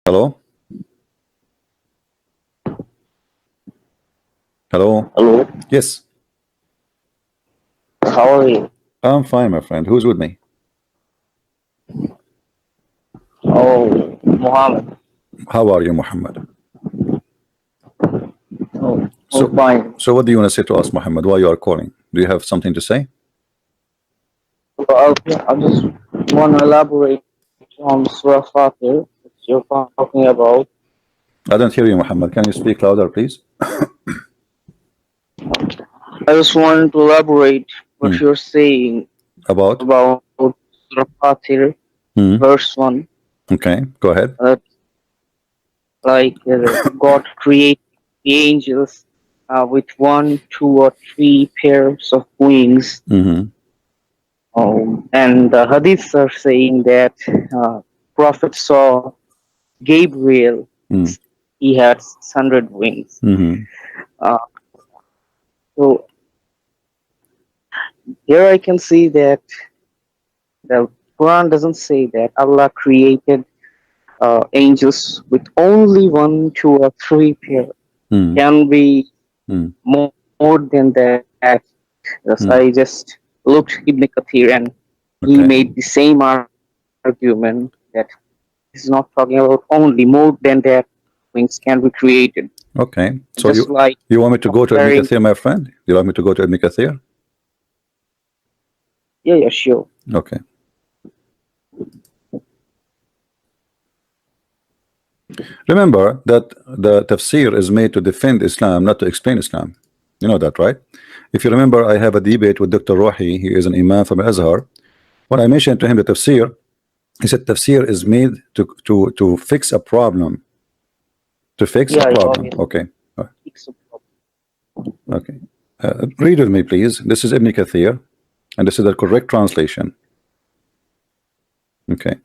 Hello? Hello? Hello, Yes, how are you? I'm fine, my friend. Who's with me? Oh, Muhammad. How are you, Muhammad? Oh, I'm So, fine. so what do you want to say to us, Muhammad? Why you are calling? Do you have something to say? Well, I just want to elaborate on Surah Fatir that you're talking about. I don't hear you, Muhammad. Can you speak louder, please? I just wanted to elaborate Hmm. what you're saying About? about Surah Fatir, Hmm. verse 1. Okay, go ahead. God created the angels with 1, 2, or 3 pairs of wings. Mm-hmm. And the hadiths are saying that Prophet saw Gabriel. Mm. He had 600 wings. Mm-hmm. Uh, so here I can see that the Quran doesn't say that Allah created angels with only 1, 2, or 3 pair. Mm. Can be Mm. more than that. Yes, Mm. I just looked Ibn Kathir and he Okay. made the same argument that he's not talking about only more than that wings can be created. Okay. So Just like you want me to go to Ibn comparing, Kathir, my friend? You want me to go to Ibn Kathir? yeah, sure. Okay. Remember that the tafsir is made to defend Islam, not to explain Islam. You know that, right? If you remember, I have a debate with Dr. Rohi. He is an imam from Azhar. When I mentioned to him the tafsir, he said tafsir is made to fix a problem. To fix a Yeah, problem. obviously. Okay. Okay. Read with me, please. This is Ibn Kathir, and this is the correct translation. Okay.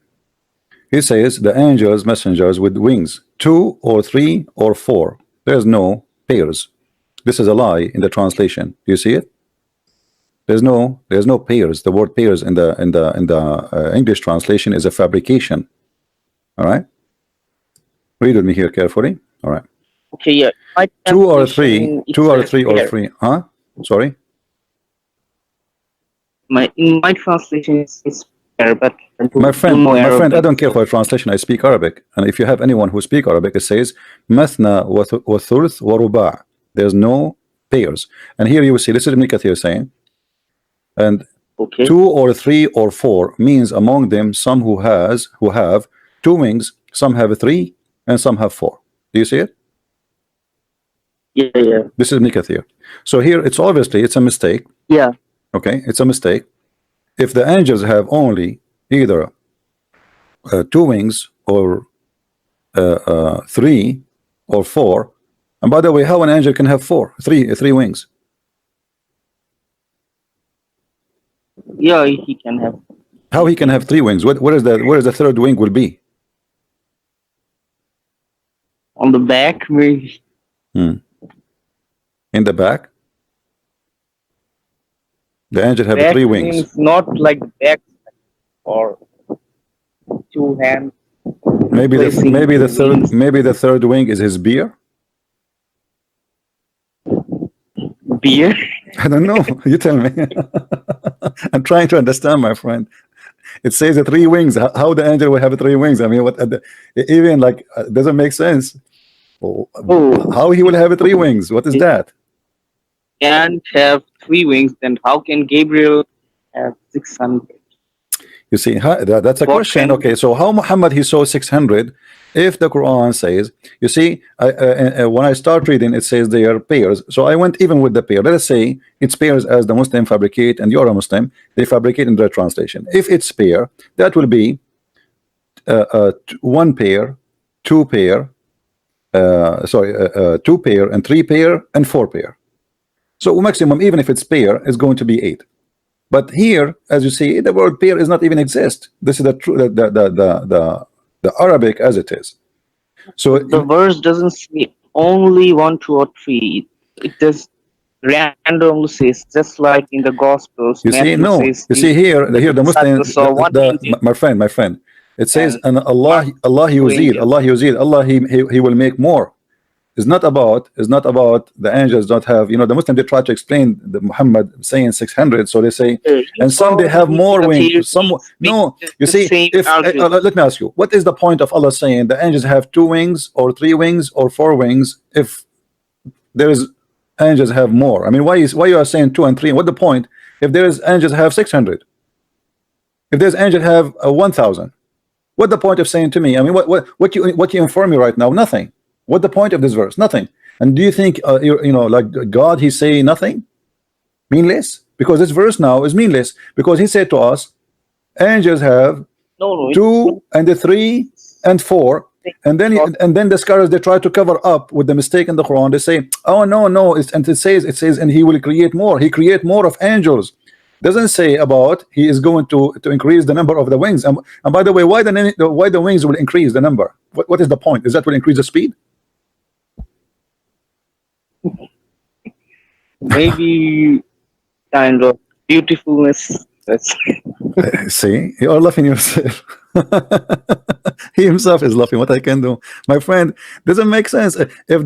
He says the angels, messengers with wings, 2 or 3 or 4. There's no pairs. This is a lie in the translation. Do you see it? There's no pairs. The word pairs in the English translation is a fabrication. All right. Read with me here carefully. All right. Okay, yeah. My 2 or 3, translation, it 2 or says 3 or pair. 3. Huh? Sorry. In my translation, it's pair, but I My don't know friend, I Arabic. don't care for translation. I speak Arabic, and if you have anyone who speak Arabic, it says mathna wa thuluth wa ruba'. There's no pairs, and here you will see. This is Ibn Kathir saying, and Okay. 2 or 3 or 4 means among them some who have 2 wings, some have 3, and some have 4. Do you see it? Yeah. This is Ibn Kathir. So here it's obviously it's a mistake. Yeah. Okay, it's a mistake. If the angels have only either 2 wings or 3 or 4, and by the way, how an angel can have 3 wings? Yeah, he can have. How he can have 3 wings? Where is the third wing will be? On the back, maybe. In the back. The angel have Back 3 wings. means not like the back or 2 hands. Maybe the third wing is his beard. Beer. I don't know. You tell me. I'm trying to understand, my friend. It says the 3 wings. How the angel will have 3 wings? I mean, what? Even like doesn't make sense. How he will have 3 wings? What is that? Can't have 3 wings, then how can Gabriel have 600? You see, that's a question. Okay, so how Muhammad he saw 600 if the Quran says, you see, when I start reading, it says they are pairs. So I went even with the pair. Let us say it's pairs as the Muslim fabricate and you're a Muslim, they fabricate in their translation. If it's pair, that will be 1 pair, 2 pair, 2 pair and 3 pair and 4 pair. So maximum, even if it's pair, is going to be 8. But here, as you see, the word pair is not even exist. This is the true the Arabic as it is. So the verse doesn't say only 1, 2, or 3. It just randomly says, just like in the Gospels. You see, no. You see here the Muslim, my friend. It says, and and Allah yuzid, angels. Allah yuzid, Allah he will make more. It's not about the angels don't have, you know, the Muslims they try to explain the Muhammad saying 600, so they say, You and some they told have me more that wings. here Some speak no, you the see, same if argument. let me ask you, what is the point of Allah saying the angels have 2 wings or 3 wings or 4 wings if there is angels have more? I mean, why you are saying 2 and 3? What the point if there is angels have 600? If there's angels have 1,000? What the point of saying to me? I mean, what you inform me right now? Nothing. What the point of this verse? Nothing. And do you think you know, like God, he say nothing? Meaningless? Because this verse now is meaningless, because he said to us, angels have No, no, 2 and 3 and 4, and then the scholars they try to cover up with the mistake in the Quran. They say, oh no, and it says, and he will create more. He create more of angels. Doesn't say about he is going to increase the number of the wings. And by the way, why the wings will increase the number? What is the point? Is that will increase the speed? maybe kind of beautifulness. That's See, you are laughing yourself. He himself is laughing. What I can do, my friend, doesn't make sense. If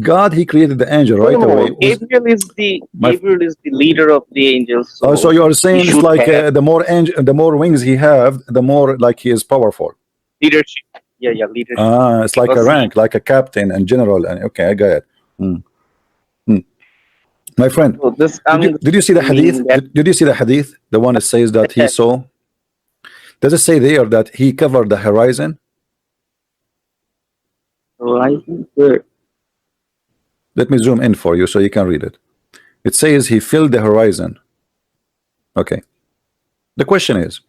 God he created the angel right no, away. Gabriel is the leader of the angels. Oh, so you are he saying it's should like have the more wings he have, the more like he is powerful. leadership. Yeah, leadership. It's like a Because rank, like a captain and general. And okay, I got it. Mm. Mm. My friend, so this, I mean, did you see the hadith? meaning that Did you see the hadith? The one that says that he saw. Does it say there that he covered the horizon? horizon where Let me zoom in for you so you can read it. It says he filled the horizon. Okay. The question is,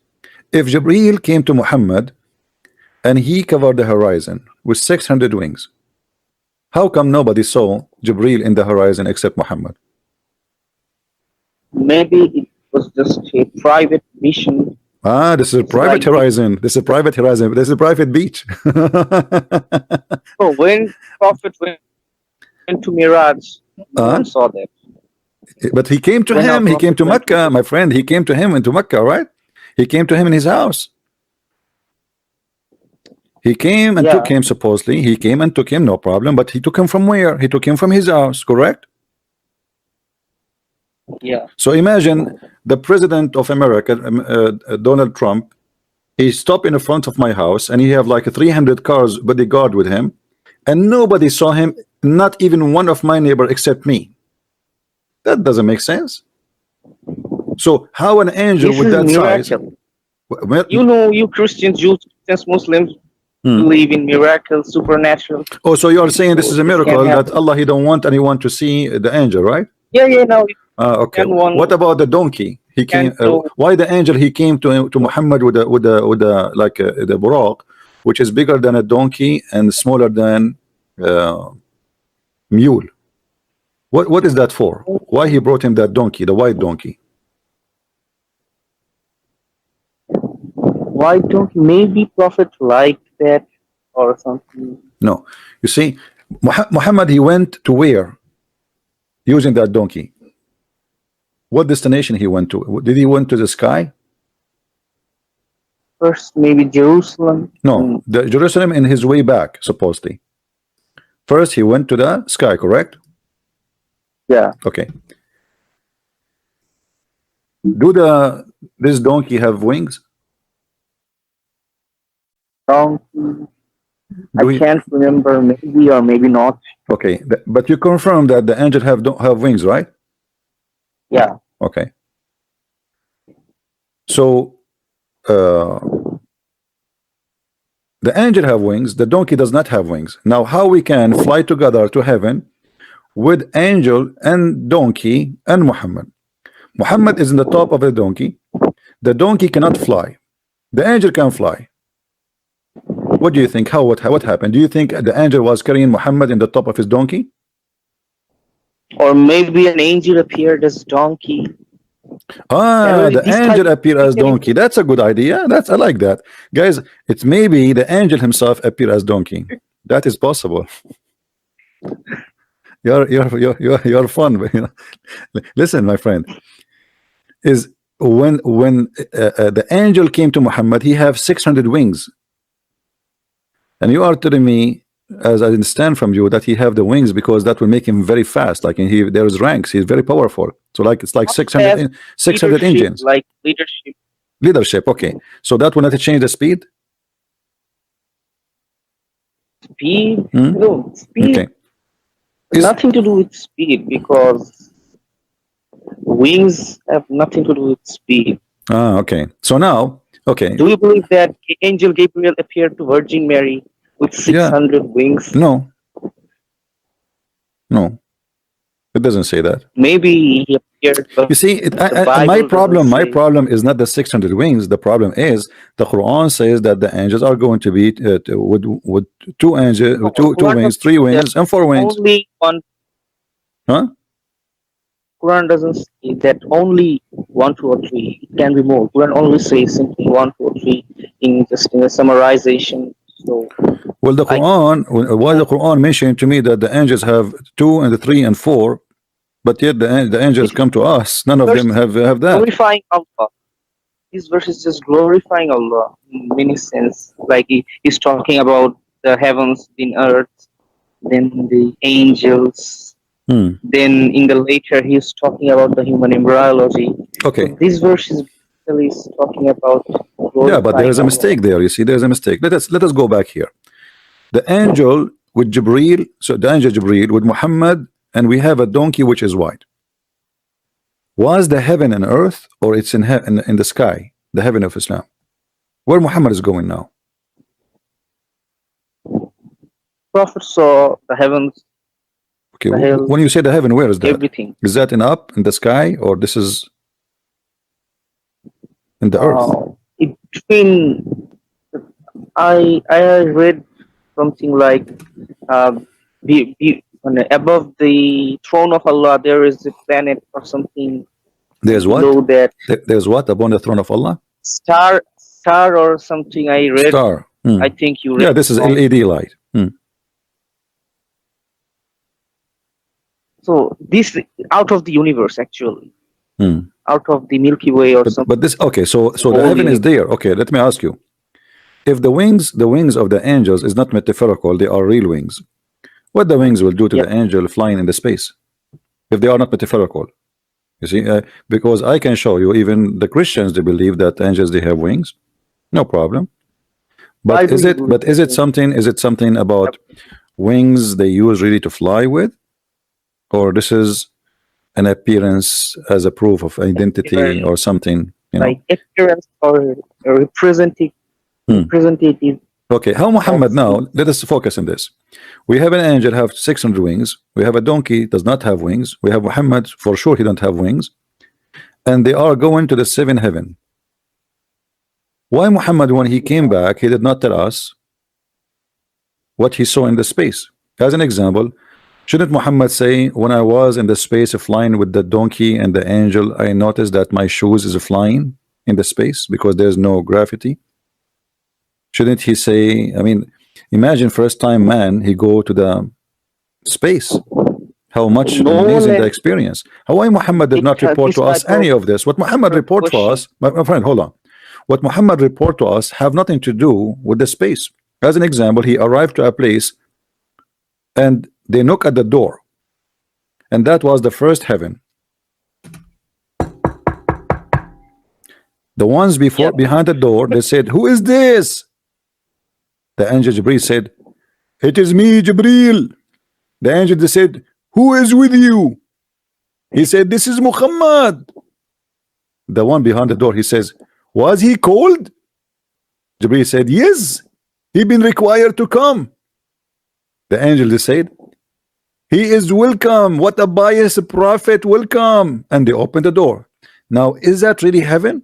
if Gabriel came to Muhammad and he covered the horizon with 600 wings, how come nobody saw Gabriel in the horizon except Muhammad? maybe it was just a private mission. This is a private Like horizon. This is a private horizon. This is a private beach. so when Prophet went to Miraj, no one saw that. But he came to When our him. He came Prophet to went to Mecca, my friend. He came to him into Mecca, right? He came to him in his house. He came and took yeah, him, supposedly. He came and took him, no problem. But he took him from where? He took him from his house, correct? yeah. So imagine the president of America, Donald Trump, he stopped in the front of my house and he have like 300 cars bodyguard with him, and nobody saw him, not even one of my neighbor except me. That doesn't make sense. So how an angel This with is that size? miracle. You know, you Christians, Jews, Muslims believe in miracles, supernatural. Oh, so you are saying this So is a this can miracle that happen. Allah he don't want anyone to see the angel, right? Yeah, no, Okay. and one What about the donkey? He came. can know. Why the angel? He came to Muhammad with the like the buraq, which is bigger than a donkey and smaller than mule. What is that for? Why he brought him that donkey, the white donkey? Why don't maybe Prophet like that or something? No, you see, Muhammad he went to where using that donkey? What destination he went to? Did he went to the sky? First, maybe Jerusalem. No, the Jerusalem in his way back, supposedly. First, he went to the sky, correct? Yeah. Okay. This donkey have wings? Donkey. I can't remember. Maybe or maybe not. Okay, but you confirm that the angel don't have wings, right? Yeah. Okay. So the angel have wings, the donkey does not have wings. Now how we can fly together to heaven with angel and donkey and Muhammad? Muhammad is in the top of the donkey cannot fly, the angel can fly. What do you think? What happened? Do you think the angel was carrying Muhammad in the top of his donkey? Or maybe an angel appeared as donkey. The angel appeared as donkey. That's a good idea. I like that, guys. It's maybe the angel himself appeared as donkey. That is possible. You're fun. But, listen, my friend. the angel came to Muhammad, he have 600 wings, and you are telling me, as I understand from you, that he have the wings because that will make him very fast. Like there is ranks, he's very powerful. So like it's like 600 leadership, engines. like leadership. Leadership, okay. So that will not change the speed. Speed? Hmm? No, speed. Okay. Nothing to do with speed, because wings have nothing to do with speed. Ah, okay. So now, okay. Do you believe that Angel Gabriel appeared to Virgin Mary with 600 wings? No. No. It doesn't say that. Maybe he appeared. You see, my problem is not the 600 wings. The problem is the Quran says that the angels are going to be with two angels, two wings, 3 wings, and 4 wings. Only one. Huh? Quran doesn't say that only 1, 2, or 3. It can be more. Quran only says simply 1, 2, or 3 in just in a summarization. So, well, the Quran, why the Quran mentioned to me that the angels have 2 and 3 and 4, but yet the angels come to us. None of them have that. Glorifying Allah. This verse is just glorifying Allah in many sense. Like he's talking about the heavens, in earth, then the angels. Then in the later he's talking about the human embryology. Okay. So this verse is basically talking about. Yeah, but there is a mistake there. You see, there's a mistake. Let us go back here. The angel with Gabriel, so the angel Gabriel with Muhammad, and we have a donkey which is white. Was the heaven and earth, or it's in the sky, the heaven of Islam? Where Muhammad is going now? Prophet saw the heavens. Okay, when you say the heaven, where is that? Everything. Is that up in the sky, or this is in the earth? I read something like above the throne of Allah there is a planet or something. There's what? There's what upon the throne of Allah? Star or something. I read. Star. I think you read. Yeah, this is LED light. So this out of the universe actually. Out of the Milky Way or something. But this, okay, so the heaven is there. Okay, let me ask you. If the wings of the angels is not metaphorical, they are real wings. What the wings will do to the angel flying in the space? If they are not metaphorical. You see, because I can show you, even the Christians, they believe that angels, they have wings. No problem. But is it something about wings they use really to fly with? Or this is an appearance as a proof of identity or something, you know? Like appearance or a representative. Okay, how Muhammad now? Let us focus on this. We have an angel have 600 wings. We have a donkey does not have wings. We have Muhammad, for sure he don't have wings, and they are going to the 7th heaven. Why Muhammad, when he came back, he did not tell us what he saw in the space? As an example, shouldn't Muhammad say, when I was in the space of flying with the donkey and the angel, I noticed that my shoes is flying in the space because there's no gravity? Shouldn't he say, I mean, imagine first time man, he go to the space. How much amazing the experience. Why Muhammad did not report to us any of this? What Muhammad report to us, my friend, hold on. What Muhammad report to us have nothing to do with the space. As an example, he arrived to a place and they knock at the door, and that was the 1st heaven. The ones before behind the door, they said, who is this? The angel Gabriel said, it is me, Gabriel. The angel, they said, who is with you? He said, this is Muhammad. The one behind the door, he says, was he called? Gabriel said, yes, he been required to come. The angel, they said, he is welcome. What a biased prophet, welcome. And they opened the door. Now, is that really heaven?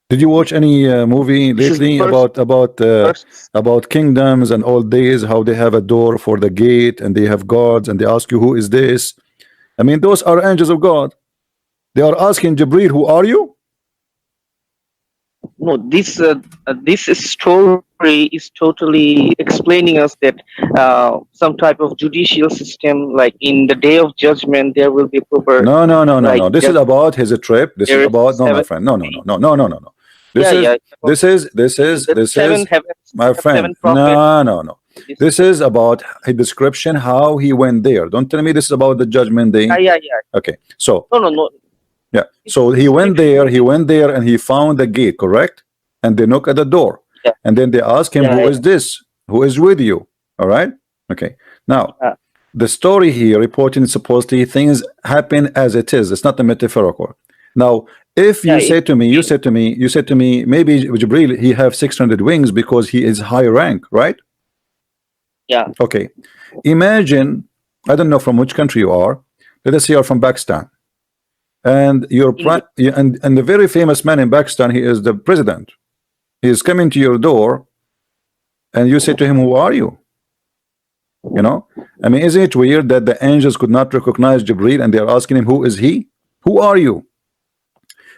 Did you watch any movie lately about kingdoms and old days, how they have a door for the gate and they have guards and they ask you, who is this? I mean, those are angels of God. They are asking Gabriel, who are you? No, this story story is totally explaining us that some type of judicial system, like in the day of judgment, there will be proper, No, no, no, no, like no. This is about his trip. This is there is about no, my seven. friend. No, no, no, no, no, no, no, no. This Yeah, is yeah. It's about the this is seven heavens, my the friend. seven prophets. No, no, no. This, This is about a description how he went there. Don't tell me this is about the judgment yeah, day. yeah, yeah. Okay, so No, no, no. yeah, It's so he went there. description. He went there and he found the gate, correct? And they knock at the door, Yeah, and then they ask him, yeah, "Who yeah. is this? Who is with you?" All right. Okay. Now Yeah. the story here reporting supposedly things happen as it is. It's not a metaphorical. Now, if Yeah, you it's say to me, you said to me, maybe Jibril, he have 600 wings because he is high rank, right? yeah. Okay. Imagine, I don't know from which country you are. Let us say you're from Pakistan, and India. and the very famous man in Pakistan, he is the president. He is coming to your door, and you say to him, "Who are you?" You know, I mean, isn't it weird that the angels could not recognize Jibril and they are asking him, "Who is he? Who are you?"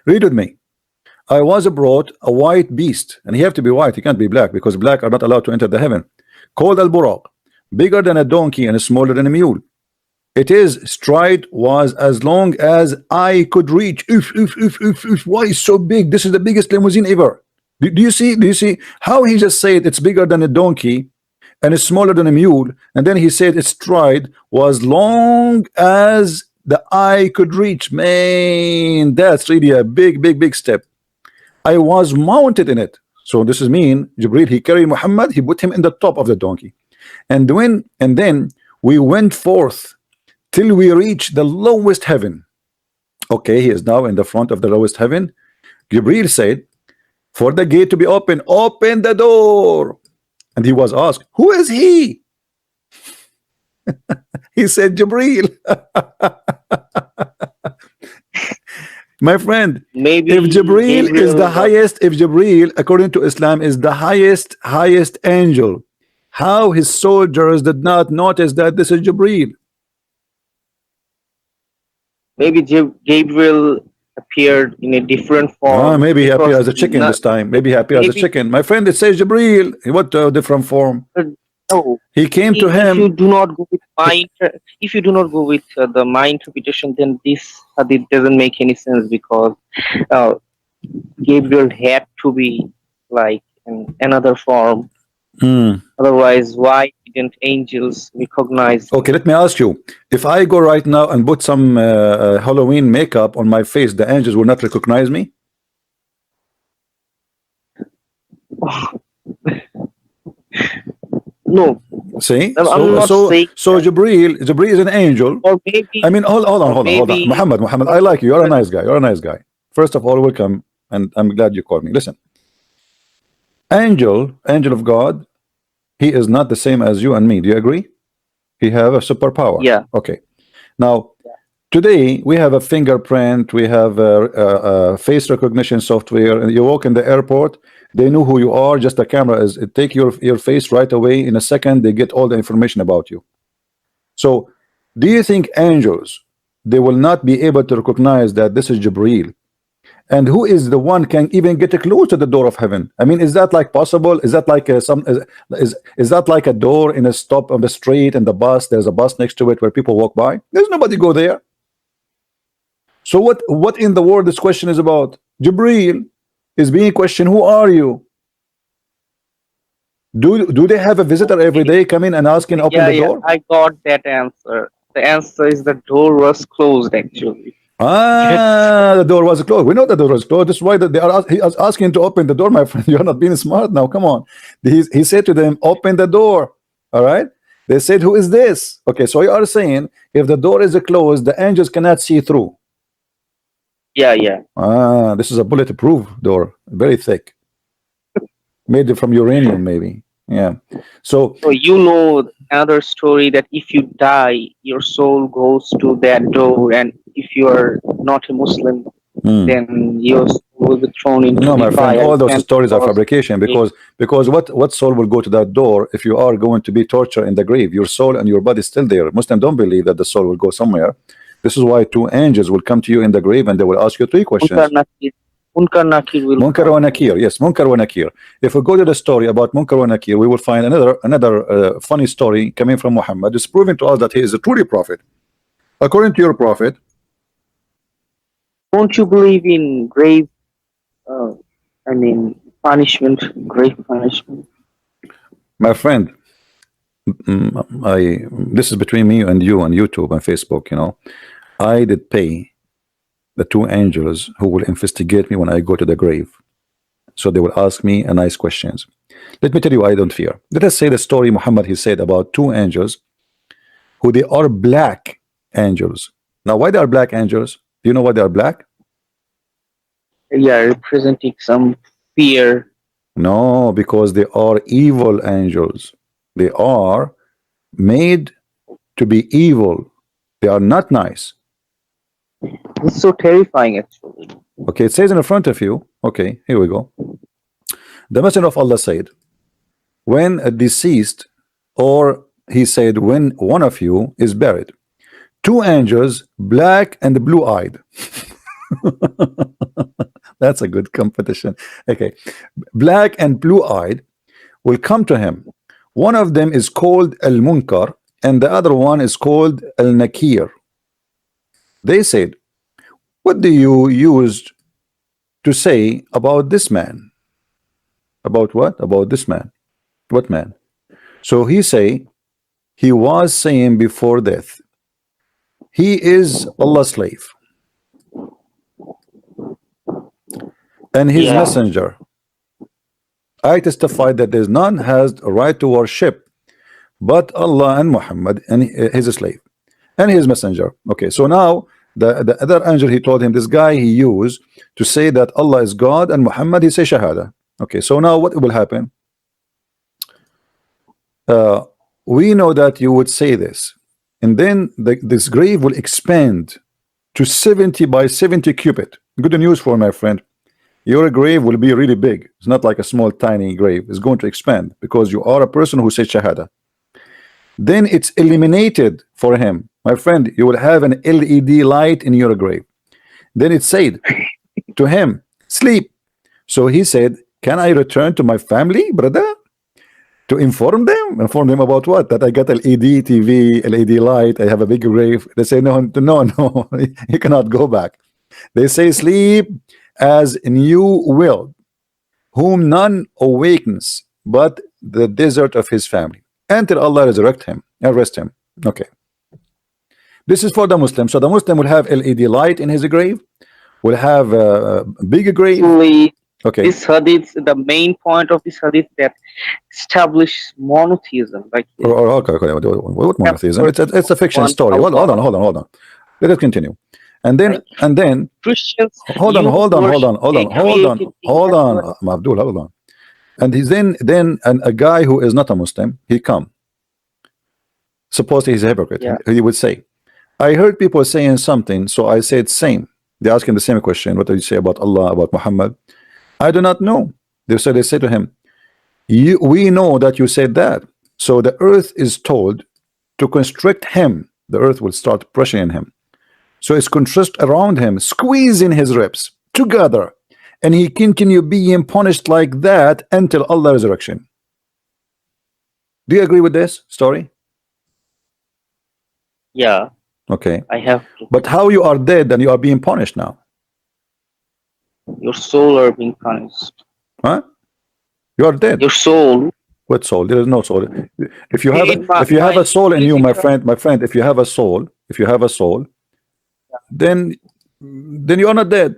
Read with me. I was brought a white beast, and he have to be white, he can't be black because black are not allowed to enter the heaven, called al-Buraq, bigger than a donkey and smaller than a mule. Its stride was as long as I could reach. Why is so big? This is the biggest limousine ever. Do you see? Do you see how he just said it's bigger than a donkey and it's smaller than a mule, and then he said its stride was long as the eye could reach. Man, that's really a big step. I was mounted in it. So this is mean Jibril, he carried Muhammad, he put him in the top of the donkey, and then we went forth till we reached the lowest heaven. Okay, he is now in the front of the lowest heaven. Gabriel said, for the gate to be open, open the door. And he was asked, who is he? He said, Jibril. My friend, Maybe if Jibril is Gabriel the highest, if Jibril, according to Islam, is the highest angel, how his soldiers did not notice that this is Jibril? maybe Gabriel appeared in a different form. Maybe he appeared as because a chicken not, this time. Maybe he appeared as a maybe chicken. My friend, it says Jibril. What different form? no. He came to If you him. do not go with if you do not go with my interpretation, then this hadith doesn't make any sense because uh, Gabriel had to be like in another form. Hmm. Otherwise, why didn't angels recognize him? Okay, let me ask you. If I go right now and put some Halloween makeup on my face, the angels will not recognize me? No, See? I'm not saying So that. Jibril is an angel. Or maybe, I mean, hold on. maybe, Muhammad, I like you. You're a nice guy. You're a nice guy. First of all, welcome, and I'm glad you called me. Listen, angel of God, he is not the same as you and me. Do you agree? He have a superpower. yeah, Okay. Now, today we have a fingerprint, we have a face recognition software, and you walk in the airport, they know who you are. Just the camera is take your face right away. In a second, they get all the information about you. So, do you think angels, they will not be able to recognize that this is Jibril? And who is the one can even get close to the door of heaven? I mean, is that like possible? Is that like is that like a door in a stop on the street and the bus? There's a bus next to it where people walk by. There's nobody go there. So what in the world this question is about? Jibril is being questioned. Who are you? Do they have a visitor every day come in and asking open yeah, the yeah. door? I got that answer. The answer is the door was closed actually. The door was closed. We know the door was closed. That's why he was asking to open the door, my friend. You're not being smart now. Come on. He said to them, open the door. All right. They said, who is this? Okay, so you are saying if the door is closed, the angels cannot see through. Yeah, yeah. This is a bulletproof door, very thick, made from uranium, maybe. Yeah. So So you know another story that if you die, your soul goes to that door, and if you are not a Muslim, then your soul will be thrown into no, the my friend, fire. all those And stories are because fabrication because what soul will go to that door if you are going to be tortured in the grave? Your soul and your body is still there. Muslims don't believe that the soul will go somewhere. This is why two angels will come to you in the grave and they will ask you three questions. Munkar Nakir will Munkar come. wa Nakir, yes, Munkar wa Nakir. If we go to the story about Munkar wa Nakir, we will find another funny story coming from Muhammad. It's proving to us that he is a truly prophet. According to your prophet, Don't you believe in grave, uh, I mean, punishment, grave punishment? my friend, this is between me and you on YouTube and Facebook, you know. I did pay the two angels who will investigate me when I go to the grave. So they will ask me a nice questions. Let me tell you, I don't fear. Let us say the story Muhammad he said about two angels who they are black angels. Now, why they are black angels? Do you know why they are black? Yeah, representing some fear. No, because they are evil angels. They are made to be evil. They are not nice. It's so terrifying, actually. Okay, it says in front of you. Okay, here we go. The Messenger of Allah said, when a deceased, or he said, when one of you is buried, two angels, black and blue-eyed. That's a good competition. Okay, black and blue-eyed will come to him. One of them is called Al-Munkar, and the other one is called Al-Nakir. They said, what do you use to say about this man? About what? About this man. What man? So he say, he was saying before death, he is Allah's slave and his Yeah. messenger. I testify that there's none has a right to worship but Allah and Muhammad and his slave and his messenger. Okay, so now the other angel, he told him, this guy he used to say that Allah is God and Muhammad, he say Shahada. Okay, so now what will happen? We know that you would say this, and then this grave will expand to 70 by 70 cubit. Good news for my friend. Your grave will be really big. It's not like a small tiny grave. It's going to expand because you are a person who says Shahada. Then it's eliminated for him. My friend, you will have an LED light in your grave. Then it said to him, sleep. So he said, can I return to my family, brother? To inform them? Inform them about what? That I got LED TV, LED light, I have a big grave. They say, no, you cannot go back. They say, sleep as you will, whom none awakens but the desert of his family, until Allah resurrect him, arrest him. Okay. This is for the Muslim. So the Muslim will have LED light in his grave, will have a big grave. Actually, Okay. this hadith, the main point of this hadith that establish monotheism. Like, Okay. What monotheism? It's a fiction One story. Hold Allah. on. Let us continue. And then Christians, hold on, Abdul, hold on. And he's then a guy who is not a Muslim, he come. Suppose he's a hypocrite. Yeah. He would say, I heard people saying something, so I said same. They ask him the same question. What do you say about Allah, about Muhammad? I do not know. They say to him, we know that you said that. So the earth is told to constrict him. The earth will start pressuring him. So it's constrict around him, squeezing his ribs together. And he continue being punished like that until Allah resurrection. Do you agree with this story? Yeah, Okay. I have to. But how you are dead and you are being punished now? Your soul are being punished. Huh? You are dead. Your soul. What soul? There is no soul. If you If have a soul in you, my friend, if you have a soul, then you are not dead.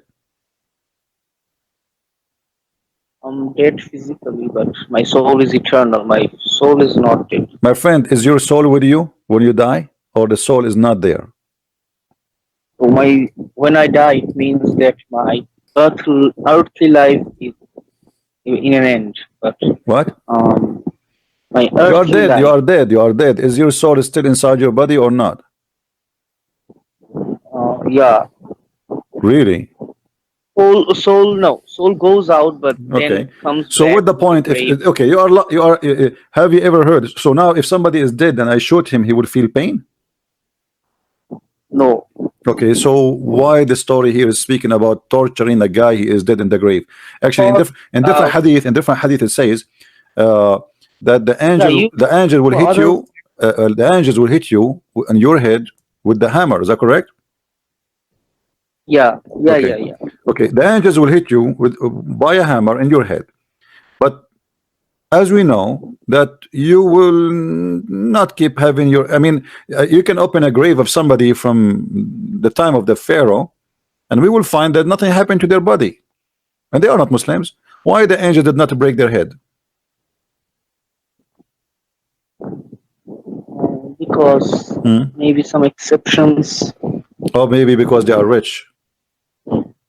I'm dead physically, but my soul is eternal. My soul is not dead. My friend, is your soul with you when you die, or the soul is not there? So when I die, it means that my earthly life is in an end. But What? my You are earthly dead. life, You are dead. Is your soul still inside your body or not? yeah. Really? Soul goes out, but Okay. then comes So back what the to point? grave. If okay, you are. Have you ever heard? So now, if somebody is dead and I shoot him, he would feel pain. No. Okay, so why the story here is speaking about torturing a guy he is dead in the grave? Actually, For in different hadith, it says uh, that yeah, you the angel will for hit other you, the angels will hit you on your head with the hammer. Is that correct? yeah, yeah, Okay, yeah, yeah. okay. The angels will hit you with by a hammer in your head, but as we know that you will not keep having your. I mean, you can open a grave of somebody from the time of the Pharaoh, and we will find that nothing happened to their body, and they are not Muslims. Why the angel did not break their head? Because Hmm? maybe some exceptions. Or maybe because they are rich.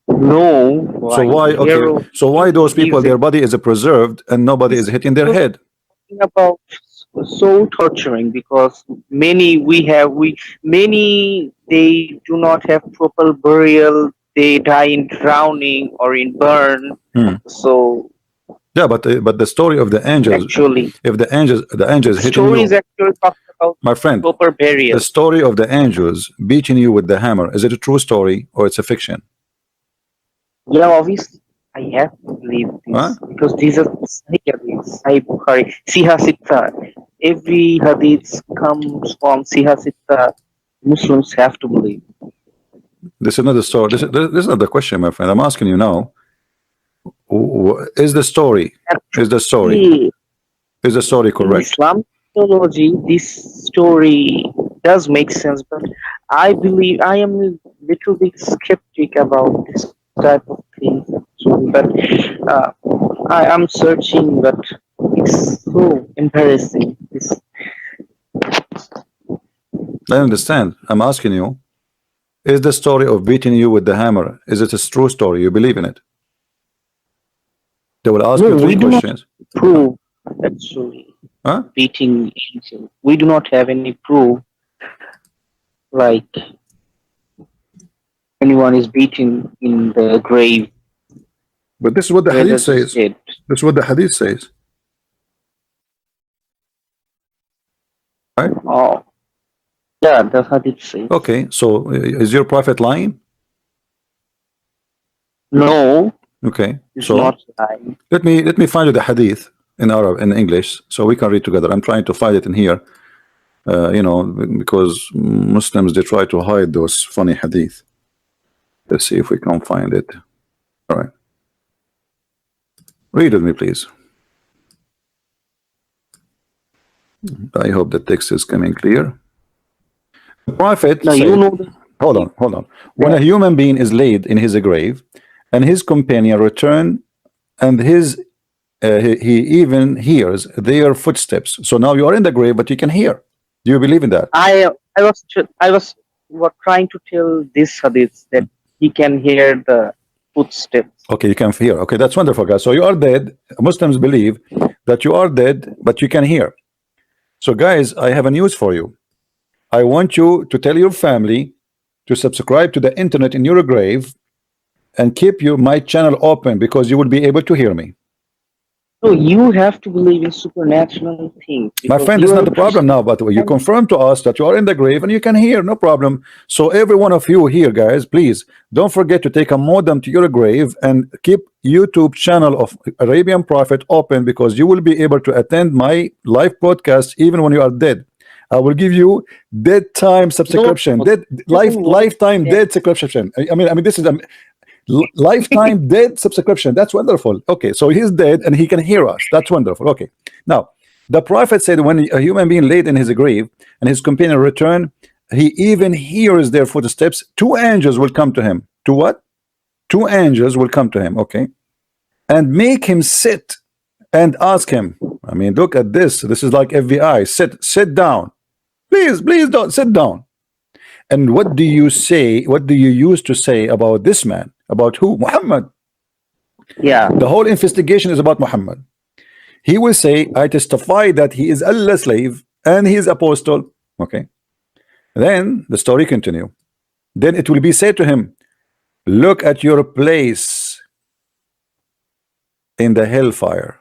No, So why why? Okay, hero so why those people gives their body is preserved and nobody is this hitting their was head? talking about soul torturing because many they do not have proper burial. They die in drowning or in burn. Hmm. So Yeah, but the story of the angels, actually, if the angels the hitting story is you, actually talking about my friend, proper the burial. story of the angels beating you with the hammer, is it a true story or it's a fiction? Yeah, obviously, I have to believe Huh? this because these are Sahih hadiths, Sahih Bukhari, Siha Sitta. Every hadith comes from Siha Sitta. Muslims have to believe. This is not the story. This is not the question, my friend. I'm asking you now. Is the story? Is the story? Actually, Is the story in correct? Islam mythology, this story does make sense, but I believe I am a little bit skeptic about this type of thing. Actually, but I am searching, but it's so embarrassing. This I understand. I'm asking you. Is the story of beating you with the hammer? Is it a true story? You believe in it? They will ask no, you we three do not questions. prove actually Huh? beating angel. We do not have any proof like anyone is beaten in the grave, But this is what the whether hadith he's says. dead. This is what the hadith says. Right? Oh, yeah, the hadith says. Okay. So is your prophet lying? No, Okay. it's So not lying. let me find you the hadith in Arab in English so we can read together. I'm trying to find it in here. Because Muslims they try to hide those funny hadith. Let's see if we can find it. All right. Read with me, please. I hope the text is coming clear. The prophet Now you said, know the hadith hold on. When a that human being is laid in his grave, and his companion return, and he even hears their footsteps. So now you are in the grave, but you can hear. Do you believe in that? I was trying to tell this hadith that he can hear the footsteps. Okay, you can hear. Okay, that's wonderful, guys. So you are dead. Muslims believe that you are dead, but you can hear. So, guys, I have a news for you. I want you to tell your family to subscribe to the internet in your grave and keep your my channel open because you will be able to hear me. So you have to believe in supernatural things My because friend, you it's are not a the problem Christian. now, but you confirm to us that you are in the grave and you can hear, no problem. So every one of you here, guys, please don't forget to take a modem to your grave and keep YouTube channel of Arabian Prophet open because you will be able to attend my live podcast even when you are dead. I will give you dead time No, subscription, no, dead that doesn't work lifetime like dead subscription. I mean, this is a lifetime dead subscription. That's wonderful. Okay, so he's dead and he can hear us. That's wonderful. Okay, now the prophet said when a human being laid in his grave and his companion return, he even hears their footsteps. Two angels will come to him. To what? Two angels will come to him. Okay, and make him sit and ask him. I mean, look at this. This is like FBI. Sit down. Please don't sit down. And what do you say? What do you use to say about this man? About who? Muhammad. yeah. The whole investigation is about Muhammad. He will say, I testify that he is Allah's slave and he is apostle. Okay. Then the story continue. Then it will be said to him, look at your place in the hellfire.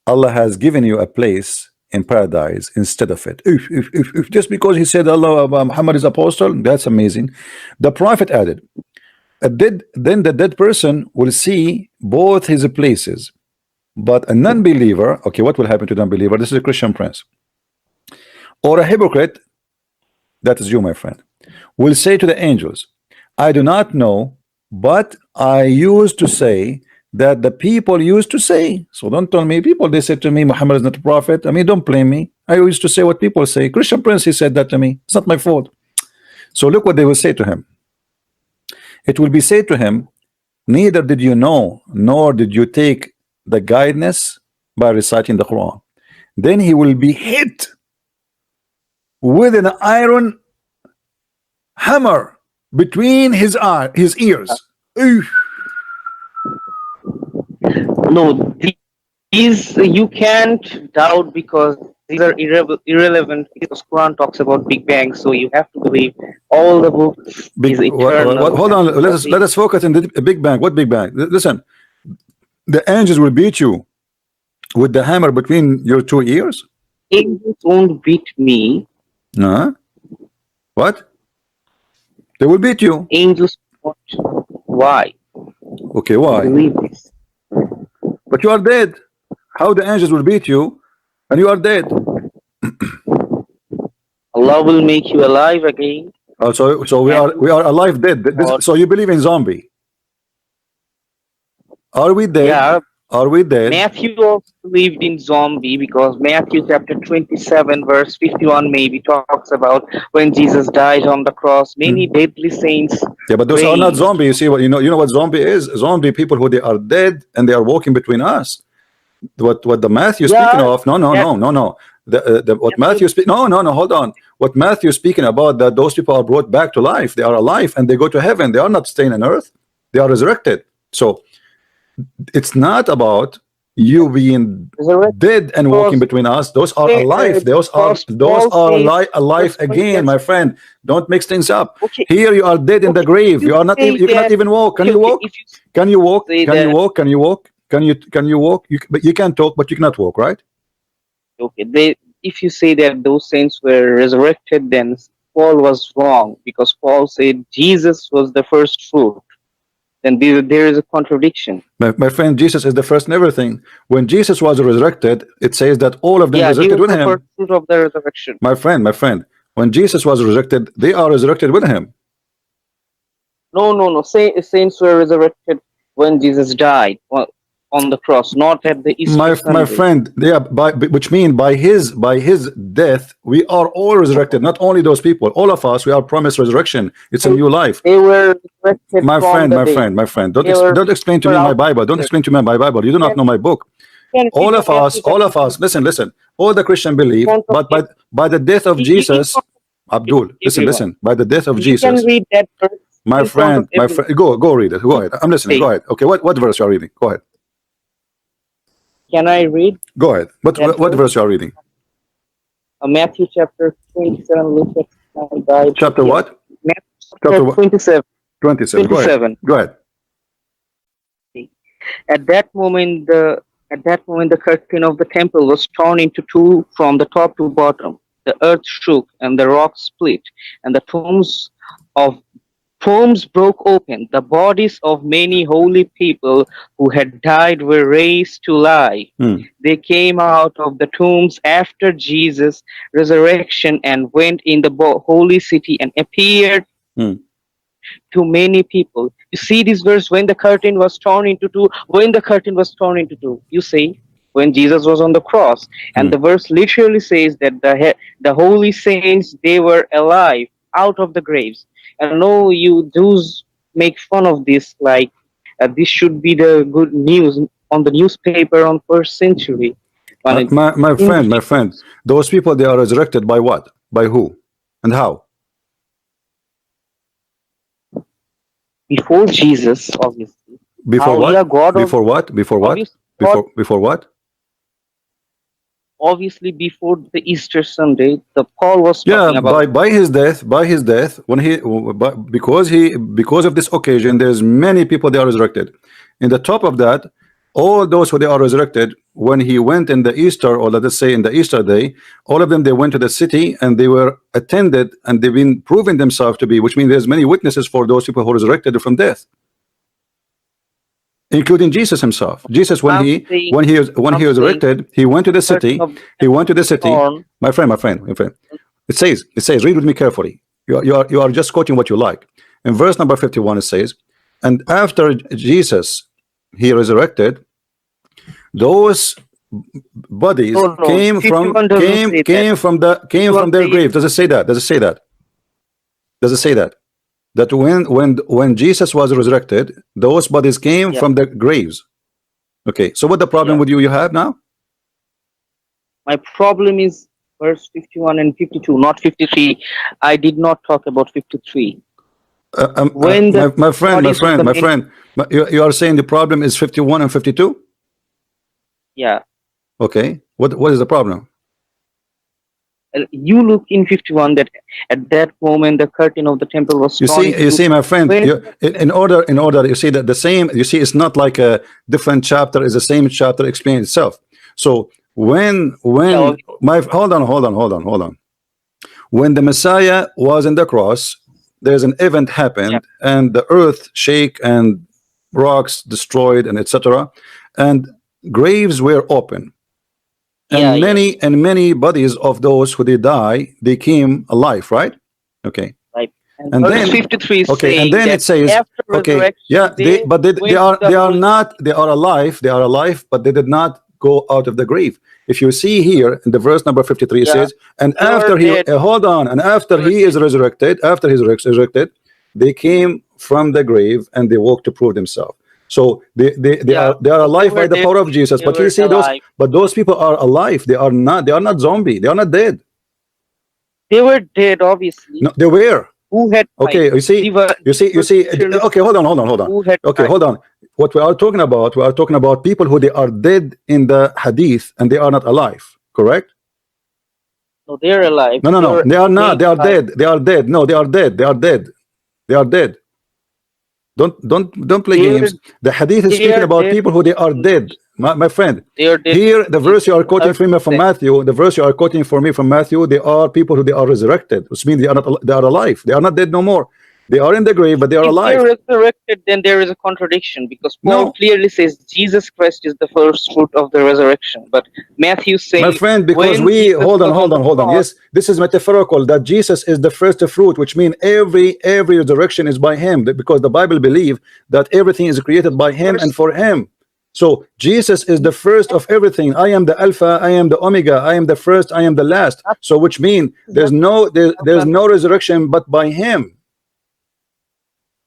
Allah has given you a place in paradise instead of it. If just because he said Allah Muhammad is apostle, that's amazing. The prophet added, then the dead person will see both his places. But a non-believer, okay, what will happen to non-believer? This is a Christian prince. Or a hypocrite, that is you, my friend, will say to the angels, I do not know, but I used to say that the people used to say. So don't tell me people, they said to me Muhammad is not a prophet. I mean, don't blame me. I used to say what people say. Christian prince, he said that to me. It's not my fault. So look what they will say to him. It will be said to him, neither did you know, nor did you take the guidance by reciting the Quran. Then he will be hit with an iron hammer between his ears. Oof. No, these you can't doubt because these are irrelevant because Quran talks about Big Bang, so you have to believe all the books is eternal. Hold on, let us focus on the Big Bang. What Big Bang? Listen, the angels will beat you with the hammer between your two ears. Angels won't beat me. What? They will beat you. Angels won't. Why? Okay, why? Believe this. But you are dead. How the angels will beat you and you are dead? Allah will make you alive again. So we are alive dead. So you believe in zombie? Are we dead? Yeah. Are we dead? Matthew also believed in zombie because Matthew chapter 27 verse 51 maybe talks about when Jesus died on the cross. Many deadly saints. Yeah, but those are not zombie. You see what you know what zombie is? Zombie people who they are dead and they are walking between us. What the Matthew speaking of? No. What Matthew speak? No. Hold on. What Matthew speaking about, that those people are brought back to life. They are alive and they go to heaven. They are not staying on earth. They are resurrected. So it's not about you being dead and walking between us. Those are alive. Those are alive again, my friend. Don't mix things up. Here you are dead in the grave. You are not. You cannot even walk. Can you walk? Can you walk? Can you walk? Can you walk? Can you walk? But you can talk, but you cannot walk, right? Okay. If you say that those saints were resurrected, then Paul was wrong because Paul said Jesus was the first fruit. Then there is a contradiction. My friend, Jesus is the first in everything. When Jesus was resurrected, it says that all of them resurrected with him. The first fruit of the resurrection. My friend, when Jesus was resurrected, they are resurrected with him. No. Saints were resurrected when Jesus died on the cross, not at the Easter Sunday. My friend, which means by his death, we are all resurrected. Not only those people, all of us, we are promised resurrection. It's a new life. They were resurrected. My friend. Don't explain to me my Bible. Don't explain to me my Bible. You do not know my book. All of us. Listen. All the Christian believe, but by the death of Jesus, Abdul, listen. By the death of Jesus. You can read that verse. My friend, go read it. Go ahead. I'm listening. Go ahead. Okay, what verse you are reading? Go ahead. Can I read? Go ahead. What verse you are reading? Matthew chapter 27. Look at my Bible. Chapter what? Matthew 27. 27. Go ahead. At that moment, the curtain of the temple was torn into two from the top to bottom. The earth shook and the rocks split, and the tombs broke open. The bodies of many holy people who had died were raised to life. They came out of the tombs after Jesus' resurrection and went in the holy city and appeared to many people. You see this verse, when the curtain was torn into two. You see, when Jesus was on the cross, and the verse literally says that the holy saints, they were alive out of the graves. I know you Jews make fun of this, like this should be the good news on the newspaper on first century. My friend, those people, they are resurrected by what? By who? And how? Before Jesus, obviously. Before what? Before what? Obviously, before the Easter Sunday, Paul was talking about. By his death, because of this occasion, there's many people they are resurrected. In the top of that, all those who they are resurrected, when he went in the Easter, or let us say in the Easter day, all of them, they went to the city and they were attended, and they've been proven themselves to be, which means there's many witnesses for those people who resurrected from death, including Jesus himself. Jesus, when he resurrected, he went to the city. He went to the city. My friend. It says, read with me carefully. You are just quoting what you like. In verse number 51, it says, and after Jesus, he resurrected, those bodies came from their grave. Does it say that? Does it say that? Does it say that? That when Jesus was resurrected, those bodies came from the graves. Okay, so what the problem with you have now? My problem is verse 51 and 52, not 53. I did not talk about 53. My friend, you are saying the problem is 51 and 52? Yeah. Okay, what is the problem? You look in 51 that at that moment the curtain of the temple was torn. You see, my friend, in order, you see that the same, you see, it's not like a different chapter, it's the same chapter explaining itself. So when hold on. When the Messiah was in the cross, there's an event happened, and the earth shake and rocks destroyed and etc. And graves were open. And many bodies of those who they die, they came alive, right? Okay. Right. And then 53 and then it says, they are alive, but they did not go out of the grave. If you see here in the verse number 53, it says, and after he is resurrected, they came from the grave and they walked to prove themselves. So they are alive by the power of Jesus. But you see those people are alive. They are not zombie. They are not dead. They were dead, obviously. No, they were. Who had okay, you see. Okay, hold on. Okay, hold on. What we are talking about people who they are dead in the hadith and they are not alive, correct? No, they are alive. No, they are not. They are dead. They are dead. No, they are dead. They are dead. They are dead. Don't play games. The hadith is speaking about people who they are dead. My friend, here the verse you are quoting from me from Matthew, they are people who they are resurrected, which means they are alive. They are not dead no more. They are in the grave, but they are alive. If they are resurrected, then there is a contradiction, because Paul clearly says Jesus Christ is the first fruit of the resurrection. But Matthew says, my friend, because hold on. Yes, this is metaphorical, that Jesus is the first fruit, which means every resurrection is by him, because the Bible believes that everything is created by him and for him. So Jesus is the first of everything. I am the Alpha, I am the Omega, I am the first, I am the last. So which means there's no resurrection but by him.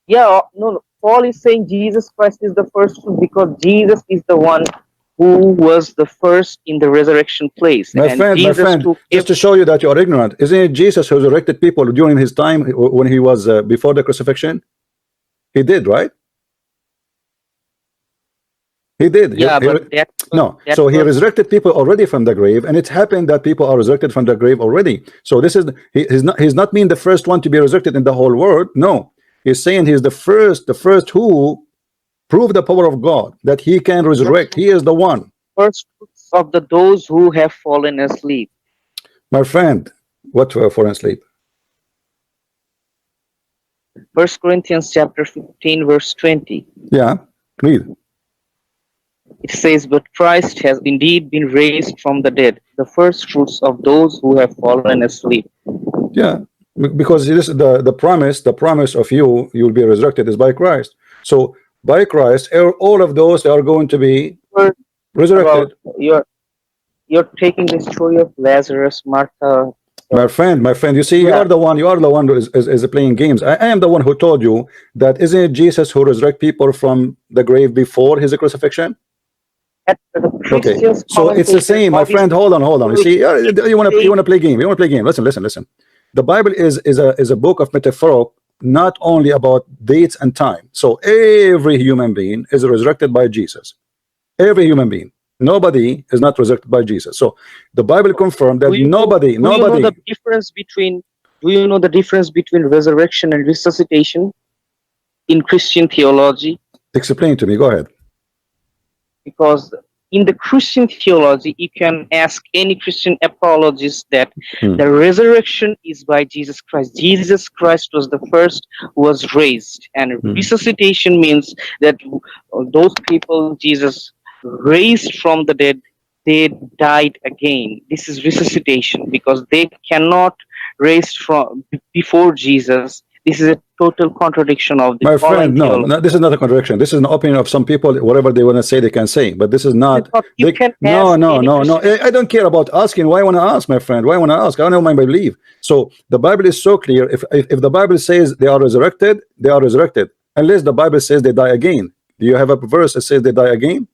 Yeah, no. Paul is saying Jesus Christ is the first fruit because Jesus is the one who was the first in the resurrection place. My friend, just to show you that you are ignorant, isn't it Jesus who resurrected people during his time when he was before the crucifixion? He did, right? He did. Yeah, so he resurrected people already from the grave, and it happened that people are resurrected from the grave already. So this is he's not being the first one to be resurrected in the whole world. No. He's saying he's the first who proved the power of God, that he can resurrect. He is the one. First of those who have fallen asleep. My friend, what fallen asleep? 1 Corinthians chapter 15, verse 20. Yeah, read. It says, but Christ has indeed been raised from the dead, the first fruits of those who have fallen asleep. Yeah. Because this is the promise of you will be resurrected is by Christ. So by Christ, all of those they are going to be resurrected. You're taking the story of Lazarus, Martha. My friend, you see, you are the one who is playing games. I am the one who told you that isn't it Jesus who resurrect people from the grave before his crucifixion? Okay, so it's the same, my friend. Hold on. You see, you want to play game. You want to play game. Listen. The Bible is a book of metaphor, not only about dates and time. So every human being is resurrected by Jesus. Every human being. Nobody is not resurrected by Jesus. So the Bible confirmed that nobody. Do you know the difference between resurrection and resuscitation in Christian theology? Explain to me. Go ahead. because in the Christian theology, you can ask any Christian apologist that the resurrection is by Jesus Christ. Jesus Christ was the first who was raised, and resuscitation means that those people Jesus raised from the dead, they died again. This is resuscitation because they cannot raise from before Jesus. This is a total contradiction of the My following friend, no, theology. no, this is not a contradiction. This is an opinion of some people. Whatever they want to say, they can say. But this is not. You can No, ask no, any no, no. Christian. I don't care about asking. Why I want to ask, my friend? Why I want to ask? I don't know my belief. So the Bible is so clear. If the Bible says they are resurrected, they are resurrected. Unless the Bible says they die again. Do you have a verse that says they die again?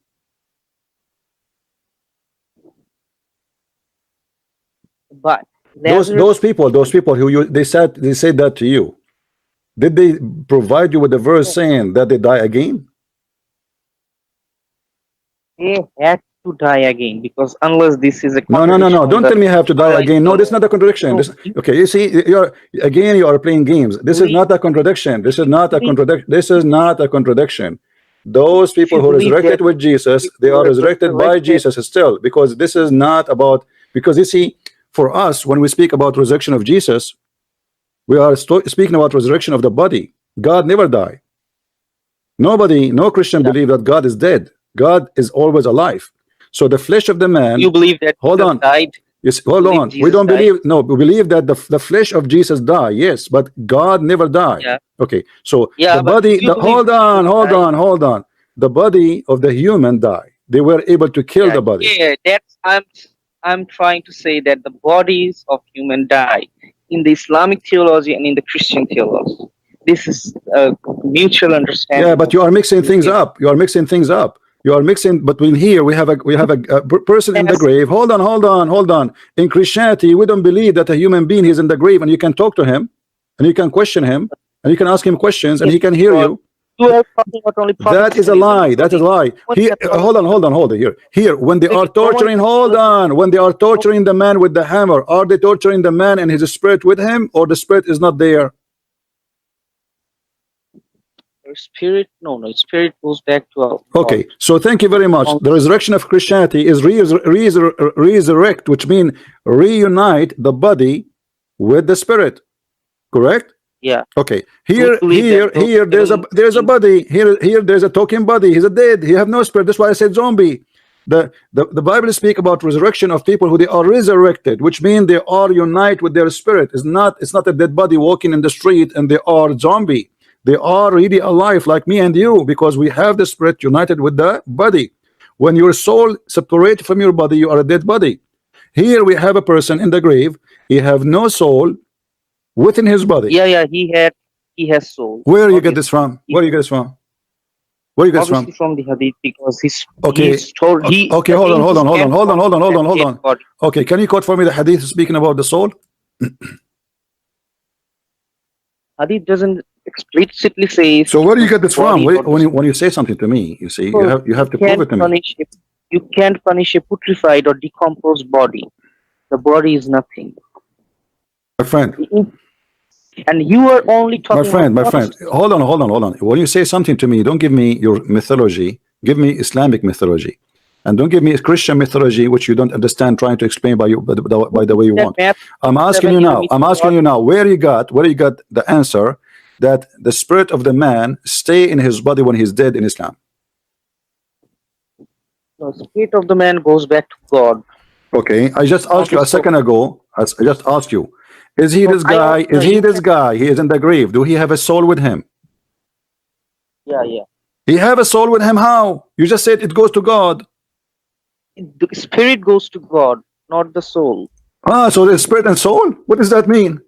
But Those people who they said that to you. Did they provide you with a verse saying that they die again? they had to die again because unless this is a No, no, no, no. contradiction of Don't the tell me I have to die following again. No, this is not a contradiction. No, Okay, you see, you are playing games. This is believe- not a contradiction. This is not a contradiction. This is not a contradiction. Those people you who believe resurrected that with Jesus, they are resurrected by Jesus still, because this is not about, because you see, for us, when we speak about resurrection of Jesus, we are speaking about resurrection of the body. God never died. Nobody, no Christian believe that God is dead. God is always alive. So the flesh of the man, you believe that hold Jesus on. died. Yes, hold Believe on. We Jesus don't died. believe. No, we believe that the flesh of Jesus died. Yes, but God never died. Yeah. Okay, so Yeah, the but body. you believe Hold on, Jesus hold died. on, hold on. The body of the human died. They were able to kill the body. Yeah, that's I'm trying to say that the bodies of human die in the Islamic theology and in the Christian theology. This is a mutual understanding. Yeah, but you are mixing things Yeah. up. You are mixing things up. You are mixing between here. We have a person in the grave. Hold on, hold on, hold on. In Christianity, we don't believe that a human being is in the grave and you can talk to him, and you can question him, and you can ask him questions, and he can hear you. You are talking about only That is a lie. That is a lie. Here, hold on, hold on, hold on. Here, when they are torturing, hold on. When they are torturing the man with the hammer, are they torturing the man and his spirit with him, or the spirit is not there? Spirit, no, spirit goes back to our Okay, so thank you very much. The resurrection of Christianity is resurrect, which means reunite the body with the spirit. Correct? Yeah. Okay. Here there's a body. Here there's a talking body. He's a dead. He have no spirit. That's why I said zombie. The Bible speak about resurrection of people who they are resurrected, which means they are unite with their spirit. It's not a dead body walking in the street and they are zombie. They are really alive like me and you, because we have the spirit united with the body. When your soul separated from your body, you are a dead body. Here we have a person in the grave. He have no soul within his body. Yeah, he has soul. Where you get this from? Where you get this from? Where you get this from? From the hadith, because he's told okay, hold on. Okay, can you quote for me the hadith speaking about the soul? Hadith doesn't explicitly say. So where do you get this from? When you say something to me, you see, you have to prove it to me. You can't punish a putrefied or decomposed body. The body is nothing. My friend. And you are only talking. My friend. Hold on. When you say something to me, don't give me your mythology. Give me Islamic mythology, and don't give me Christian mythology, which you don't understand. Trying to explain by the way you want. I'm asking you now. Where you got the answer that the spirit of the man stay in his body when he's dead in Islam? The spirit of the man goes back to God. Okay, I just asked you a second ago. I just asked you. Is he this guy? Is he this guy? He is in the grave. Do he have a soul with him? Yeah. He have a soul with him. How? You just said it goes to God. The spirit goes to God, not the soul. So there's spirit and soul? What does that mean?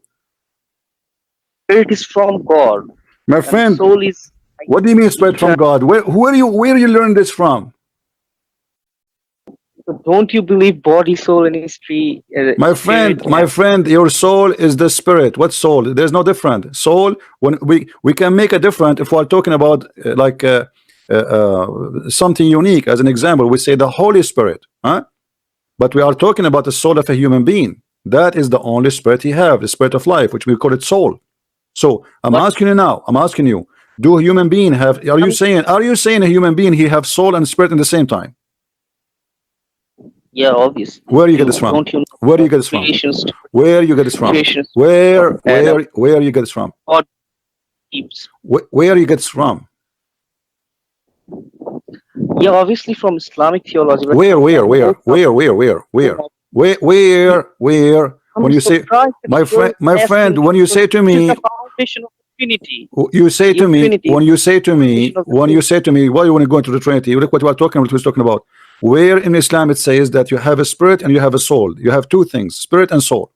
Spirit is from God. My friend, soul is. What do you mean spirit from God? Where you learn this from? So don't you believe body, soul, and history? My friend, your soul is the spirit. What soul? There's no different. Soul, when we can make a difference if we're talking about something unique. As an example, we say the Holy Spirit, huh? But we are talking about the soul of a human being. That is the only spirit he have, the spirit of life, which we call it soul. So I'm asking you now. Do human being have? Are you saying? Are you saying a human being he have soul and spirit in the same time? Yeah, obviously. Where you get this from? Don't you know Where you get this from? creation story? Where you get this from? Creation Where Adam you get this from? God keeps. Where you get this from? Yeah, obviously from Islamic theology. But Where I'm when you say, surprised that you're my friend, asking when you this say to question. This is me, the foundation of the Trinity. you say to Your me, Trinity. when you say to me, Foundation of the when you Trinity. say to me, why you want to go into the Trinity? Look what we're talking about. Where in Islam it says that you have a spirit and you have a soul. You have two things, spirit and soul.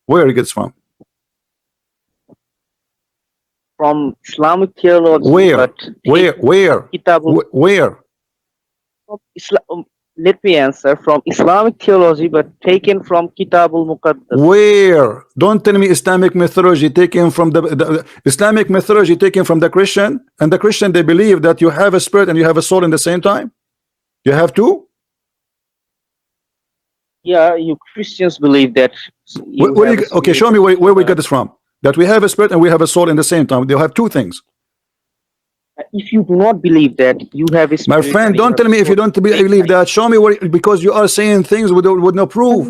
Where it gets from? From Islamic theology. Where? But Where? Let me answer. From Islamic theology, but taken from Kitabul Muqaddas. Where? Don't tell me Islamic mythology taken from the Islamic mythology taken from the Christian, and the Christian they believe that you have a spirit and you have a soul in the same time. You have two. Yeah, you Christians believe that. Okay, show me where we get this from. That we have a spirit and we have a soul in the same time. They have two things. If you do not believe that you have a spirit, my friend, don't tell me if you don't believe that. Show me where, because you are saying things with no proof.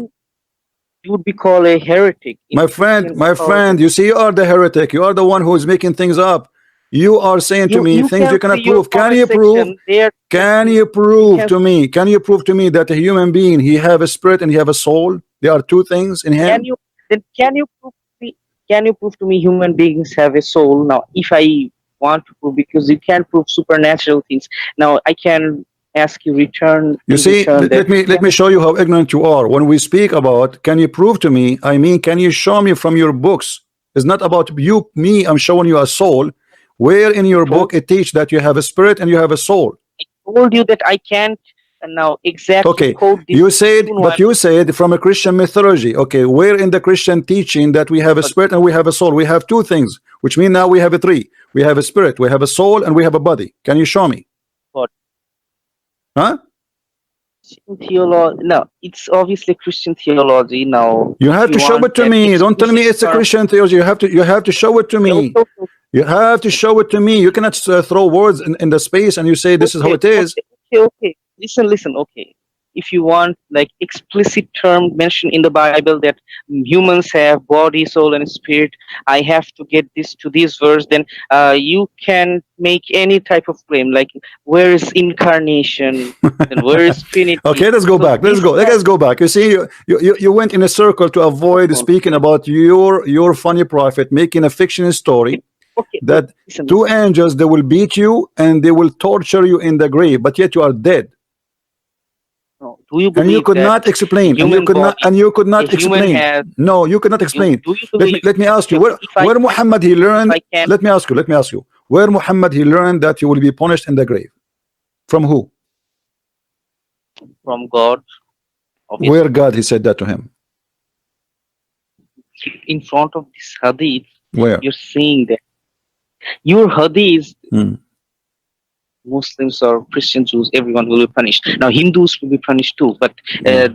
You would be called a heretic. My friend, you see, you are the heretic. You are the one who is making things up. You are saying to me things you cannot prove. Can you prove? Can you prove to me? Can you prove to me that a human being he have a spirit and he have a soul? There are two things in him. Can you prove to me human beings have a soul? Now, if I want to prove, because you can't prove supernatural things. Now, I can ask you return. You see, let me show you how ignorant you are. When we speak about can you prove to me, I mean, can you show me from your books? It's not about you, me. I'm showing you a soul. Where in your book it teach that you have a spirit and you have a soul? I told you that I can't now exactly quote this. You said from a Christian mythology. Okay, where in the Christian teaching that we have a spirit and we have a soul? We have two things, which mean now we have a three. We have a spirit, we have a soul, and we have a body. Can you show me? What? Huh? Theology. No, it's obviously Christian theology. Now you have to show it to me. Don't tell me it's a Christian theology. You have to show it to me. You have to show it to me. You cannot throw words in the space and you say this is how it is. Okay. Listen. Okay. If you want like explicit term mentioned in the Bible that humans have body, soul, and spirit, I have to get this to this verse. Then you can make any type of claim like where is incarnation and where is Trinity. Okay, let's go back. Let's go back. You see, you went in a circle to avoid speaking about your funny prophet making a fictional story. That two angels, they will beat you and they will torture you in the grave, but yet you are dead. No, do you believe and you could not explain, and you could not explain. No, you could not explain. Let me ask you, where Muhammad he learned? Let me ask you, where Muhammad he learned that you will be punished in the grave? From who? From God. Obviously. Where God he said that to him? In front of this hadith. Where? You're seeing that. Your hadith, Muslims or Christian Jews, everyone will be punished. Now Hindus will be punished too, but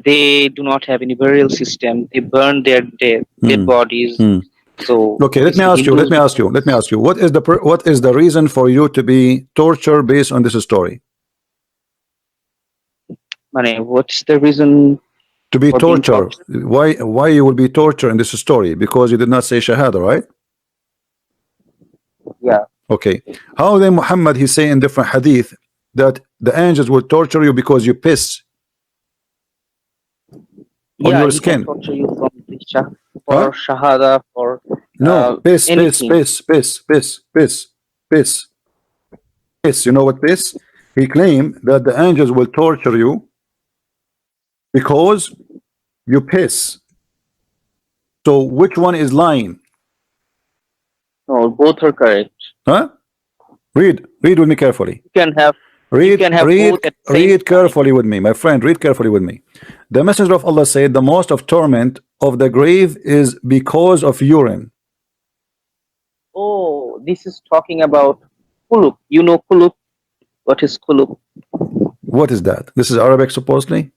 they do not have any burial system. They burn their dead bodies. So okay, let me ask you. What is the reason for you to be tortured based on this story? What's the reason to be tortured? Why you will be tortured in this story? Because you did not say Shahada, right? Yeah. Okay. How then Muhammad he say in different hadith that the angels will torture you because you piss on your skin? Can torture you from for Shahada, for no piss. You know what piss? He claimed that the angels will torture you because you piss. So which one is lying? No, both are correct. Huh? Read with me carefully. You can have read carefully with me, my friend. Read carefully with me. The Messenger of Allah said the most of torment of the grave is because of urine. Oh, this is talking about kulub. You know kulub? What is kulub? What is that? This is Arabic supposedly?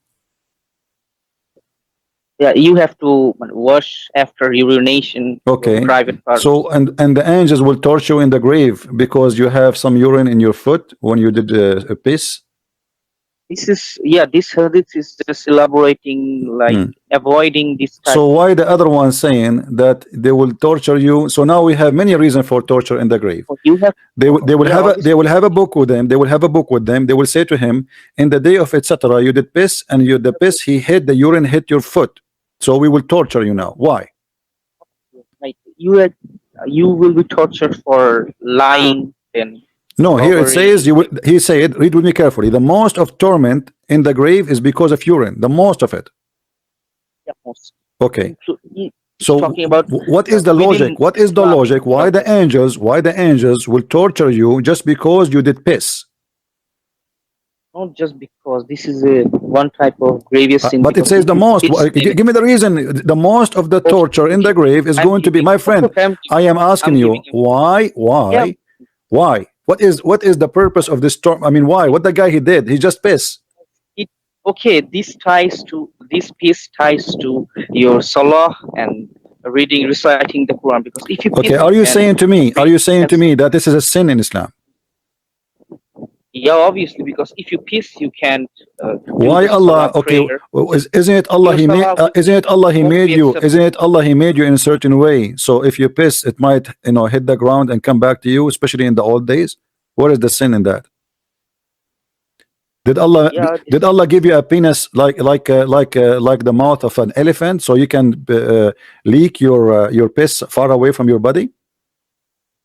Yeah, you have to wash after urination your Okay. private parts. So and the angels will torture you in the grave because you have some urine in your foot when you did a piss. This is, yeah, this hadith is just elaborating, like Hmm. avoiding this type. So why the other one saying that they will torture you? So now we have many reasons for torture in the grave. You have, They will yeah, have obviously, they will have a book with them. They will have a book with them. They will say to him, in the day of etc. you did piss, and you the piss he hit the urine hit your foot. So we will torture you now. Why? like you will be tortured for lying and No, here it says robbery. you will. He said, read with me carefully. The most of torment in the grave is because of urine. The most of it. Yeah, most. Okay. So he's So talking about what is the within logic? What is the Islam logic? Why the angels? Why the angels will torture you just because you did piss? not just because this is a one type of grievous sin. But it Because says if the you most. piss, Give me the reason. The most of the torture in the grave is going to be, my friend. okay, I am asking you, giving you. why? Yeah, Why? What is the purpose of this storm? I mean, why? What the guy he did? He just pissed. it okay. This piece ties to your salah and reading, reciting the Quran. Because if you Okay, piss, are you and saying to me? Are read, you saying to me that this is a sin in Islam? yeah, obviously, because if you piss, you can't do Why the Allah? salah Okay, prayer. isn't it Allah? Your He made. salah Isn't it Allah? He won't made be you. accepted. Isn't it Allah? He made you in a certain way. So if you piss, it might hit the ground and come back to you. Especially in the old days. What is the sin in that? Did Allah Yeah, did Allah give you a penis like the mouth of an elephant so you can leak your piss far away from your body?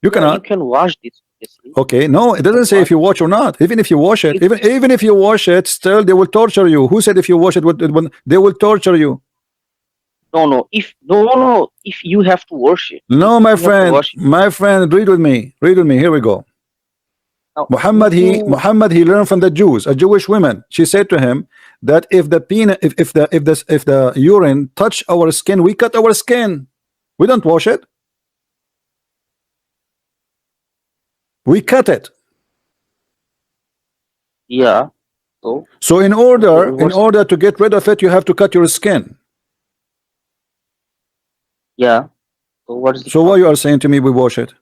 You you cannot. can wash this, obviously. Okay, no, it doesn't say if you wash or not. Even if you wash it, even if you wash it, still they will torture you. Who said if you wash it, they will torture you? No, if you have to worship, No, my you have to friend, worship. read with me. Read with me. Here we go. Now, Muhammad he learned from the Jews, a Jewish woman. She said to him that if the penis, if the urine touch our skin, we cut our skin. We don't wash it. We cut it. yeah. So in order to get rid of it, you have to cut your skin. Yeah. So what is the So why you are saying to me we wash it?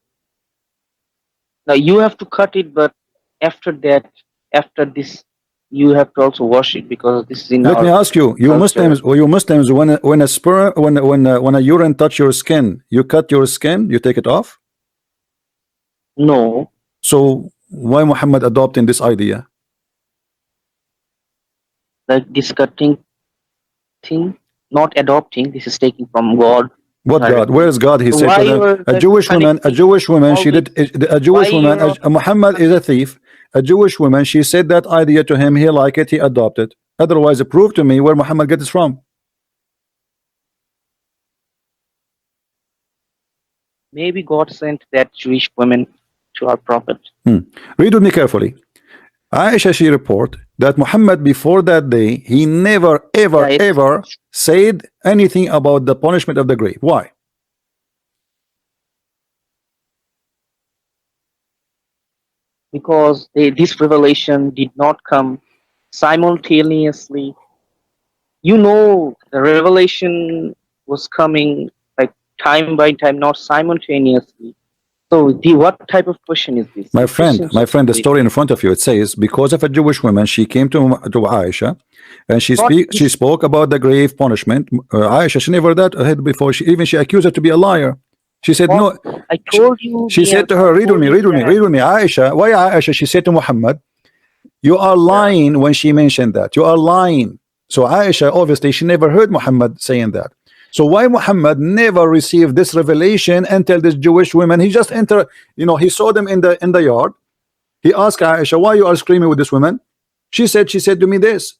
now you have to cut it, but after that, after this, you have to also wash it because this is in Let our me ask you, you culture. Muslims, when a sperm, when a urine touch your skin, you cut your skin, you take it off. No, So why Muhammad adopting this idea? like this cutting thing, not adopting. This is taking from God. What God? directly. Where is God? He So said why to you them, are a Jewish woman, she always- did, a Jewish why woman, you're Muhammad is a thief. A Jewish woman, she said that idea to him, he liked it, he adopted. Otherwise, prove to me where Muhammad gets it from. maybe God sent that Jewish woman to our prophet. Read with me carefully. Aisha, she report that Muhammad before that day, he never ever said anything about the punishment of the grave. Why? Because this revelation did not come simultaneously. You know, the revelation was coming like time by time, not simultaneously. So, what type of question is this? My friend, the story in front of you, it says because of a Jewish woman, she came to Aisha, and she spoke about the grave punishment. Aisha, she never that ahead before. She accused her to be a liar. She said no. I told you. She said to her, read with me, Aisha. Why Aisha? She said to Muhammad, you are lying when she mentioned that. You are lying. So Aisha, obviously, she never heard Muhammad saying that. So why Muhammad never received this revelation until this Jewish woman? He just entered, he saw them in the yard. He asked Aisha, why you are screaming with this woman? She said to me this.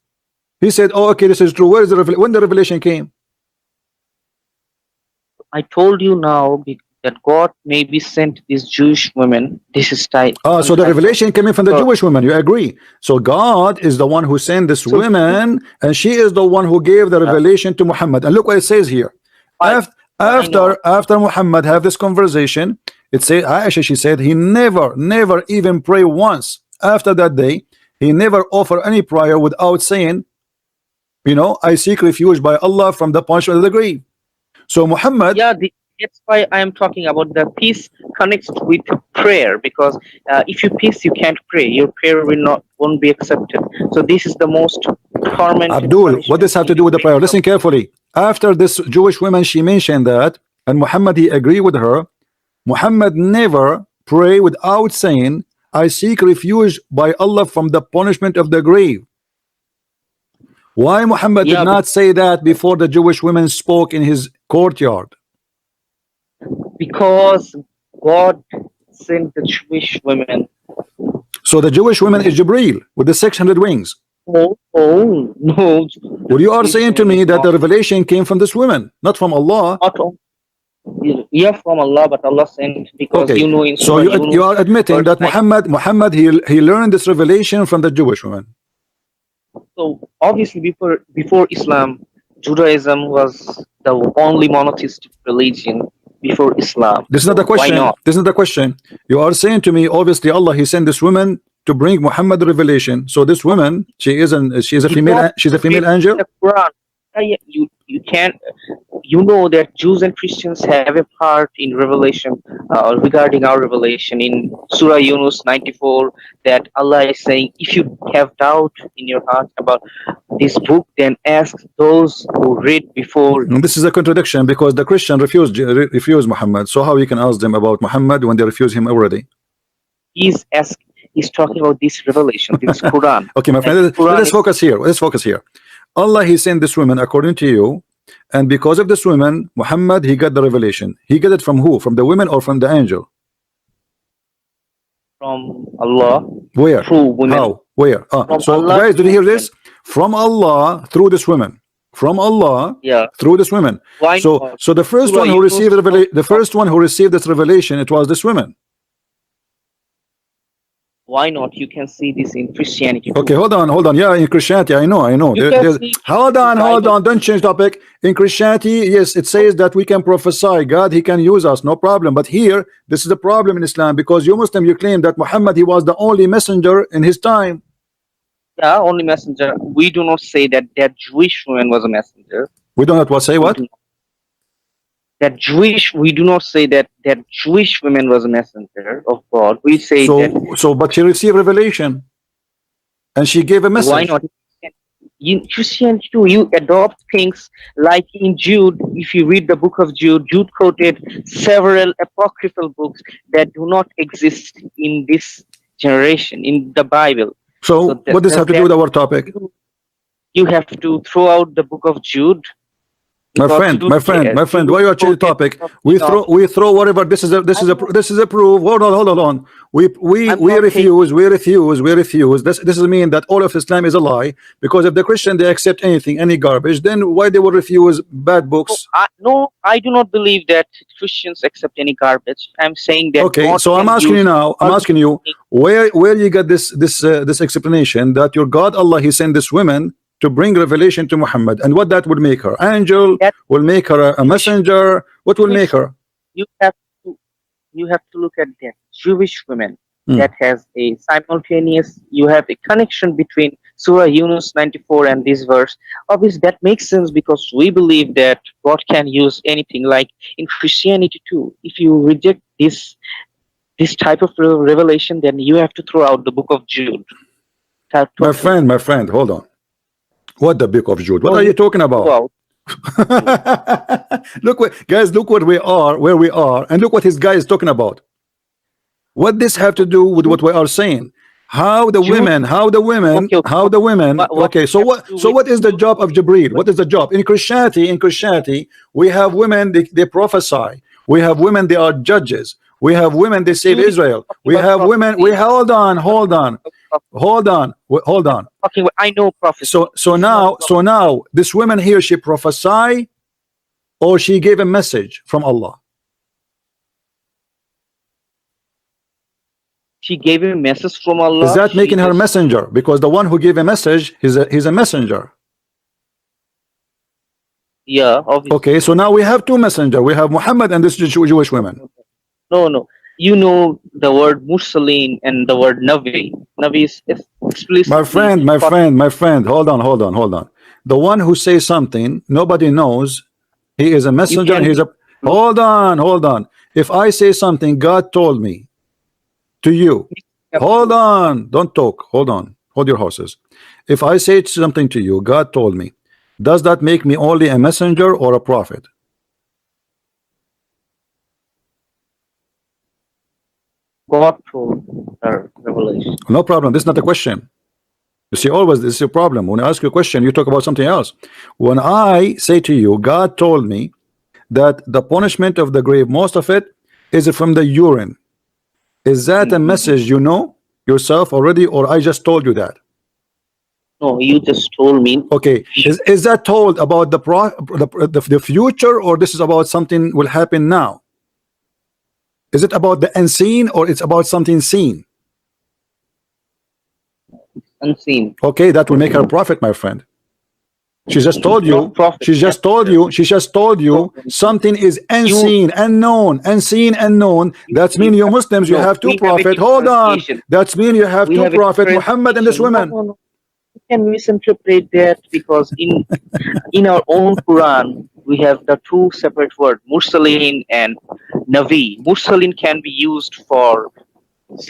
He said, oh, okay, this is true. Where is the when the revelation came? I told you now that God maybe sent this Jewish woman. This is type. So the revelation coming from the Jewish woman. You agree? So God is the one who sent this woman, and she is the one who gave the revelation to Muhammad. And look what it says here. After Muhammad have this conversation, it says Aisha, she said he never even pray once. After that day, he never offered any prayer without saying, You know, I seek refuge by Allah from the punishment of the grave. So Muhammad, Yeah, that's why I am talking about the peace connects with prayer, because if you peace, you can't pray. Your prayer won't be accepted. So this is the most tormented Abdul, what punishment does have in to the do with the grave. prayer? Listen carefully. After this Jewish woman, she mentioned that, and Muhammad, he agreed with her. Muhammad never pray without saying, I seek refuge by Allah from the punishment of the grave. Why Muhammad did Yeah, not say that before the Jewish women spoke in his courtyard? because God sent the Jewish women. So the Jewish women is Gabriel with the 600 wings. Oh no! Well, The you are Jewish saying to women me is that the revelation came from this woman, not from Allah. not yeah, from Allah, but Allah sent, because Okay, you know in so Surah you Yunus, are admitting verse that 9. Muhammad he learned this revelation from the Jewish woman. So obviously, before Islam, Judaism was the only monotheistic religion before Islam. This is not the So why question. not? This is not the question. You are saying to me, obviously Allah he sent this woman to bring Muhammad the revelation. So this woman, she is a You female, don't she's a female read angel. the Quran. Yeah, you can't. You know that Jews and Christians have a part in revelation, regarding our revelation in Surah Yunus 94, that Allah is saying, if you have doubt in your heart about this book, then ask those who read before And you. this is a contradiction because the Christian refused Muhammad. So how you can ask them about Muhammad when they refuse him already? He's talking about this revelation, this Quran. Okay, my Like friend, let Quran us is focus here. Let's focus here. Allah he sent this woman according to you, and because of this woman, Muhammad he got the revelation. He got it from who? From the women or from the angel? from Allah Where? through women. How? Where? From So Allah guys, did you through hear women. this? From Allah through this woman. From Allah Yeah. through this woman. Why So not? the first Surah one who received Yunus the first one who received this revelation, it was this woman. Why not? You can see this in Christianity Okay, too. hold on. Yeah, in Christianity, I know. You There, can there's see hold in on. Bible. Don't change topic. In Christianity, yes, it says that we can prophesy. God, He can use us, no problem. But here, this is the problem in Islam because you Muslim, you claim that Muhammad he was the only messenger in his time. Yeah, only messenger. We do not say that that Jewish woman was a messenger. We don't have to say We what? do not. We do not say that that Jewish woman was a messenger of God. We say that. But she received revelation, and she gave a message. Why not? In Christianity too, you adopt things like in Jude. If you read the book of Jude, Jude quoted several apocryphal books that do not exist in this generation in the Bible. So what does have to do with our topic? You have to throw out the book of Jude. My friend, why you are changing topic? We throw whatever. This is a proof. Hold on. We refuse. This is mean that all of Islam is a lie, because if the Christian they accept any garbage, then why they will refuse bad books? No, I do not believe that Christians accept any garbage. I'm saying that. Okay, so I'm asking you now. I'm asking you where you got this explanation that your God Allah He sent this woman to bring revelation to Muhammad, and what that would make her? Angel? Will make her a messenger? What will make her? You have to look at that Jewish women that has a simultaneous. You have a connection between Surah Yunus 94 and this verse. Obviously, that makes sense because we believe that God can use anything. Like in Christianity too, if you reject this type of revelation, then you have to throw out the book of Jude. My friend, hold on. What the book of Jude? What are you talking about? Look where we are, and look what his guy is talking about. What this have to do with what we are saying? How the women? Okay, so what is the job of Gabriel? What is the job in Christianity? In Christianity, we have women, they prophesy. We have women, they are judges. We have women, they save Israel. We have women. Hold on. Okay, I know prophecy. So now this woman here, she prophesy or she gave a message from Allah? She gave a message from Allah. Is that making her messenger? Because the one who gave a message, he's a messenger. Yeah, obviously. Okay, so now we have two messengers. We have Muhammad and this Jewish woman. No. You know the word Mursaleen and the word Navi. Navi is explicitly. My friend. Hold on. the one who says something nobody knows, he is a You messenger and can he's a hold on. If I say something God told me to you, hold on, don't talk, hold on, hold your horses. If I say something to you God told me, does that make me only a messenger or a prophet? God told her revelation. No problem, this is not a question. You see, always this is your problem. When I ask you a question, you talk about something else. When I say to you, God told me that the punishment of the grave, most of it is from the urine. Is that a message you know yourself already, or I just told you that? No, you just told me. Okay, is that told about the future, or this is about something will happen now? Is it about the unseen, or it's about something seen? Unseen. Okay, that will make her a prophet, my friend. She just told you. Not prophet. She just told you. She just told you something is unseen, unknown, unseen, unknown. That's mean you Muslims. You No, have two we have a prophets. Hold on. differentiation. That's mean you have We two have a prophets, Muhammad and this differentiation. woman. No. You can misinterpret that because in our own Quran we have the two separate words, Mursalin and Navi. Mursalin can be used for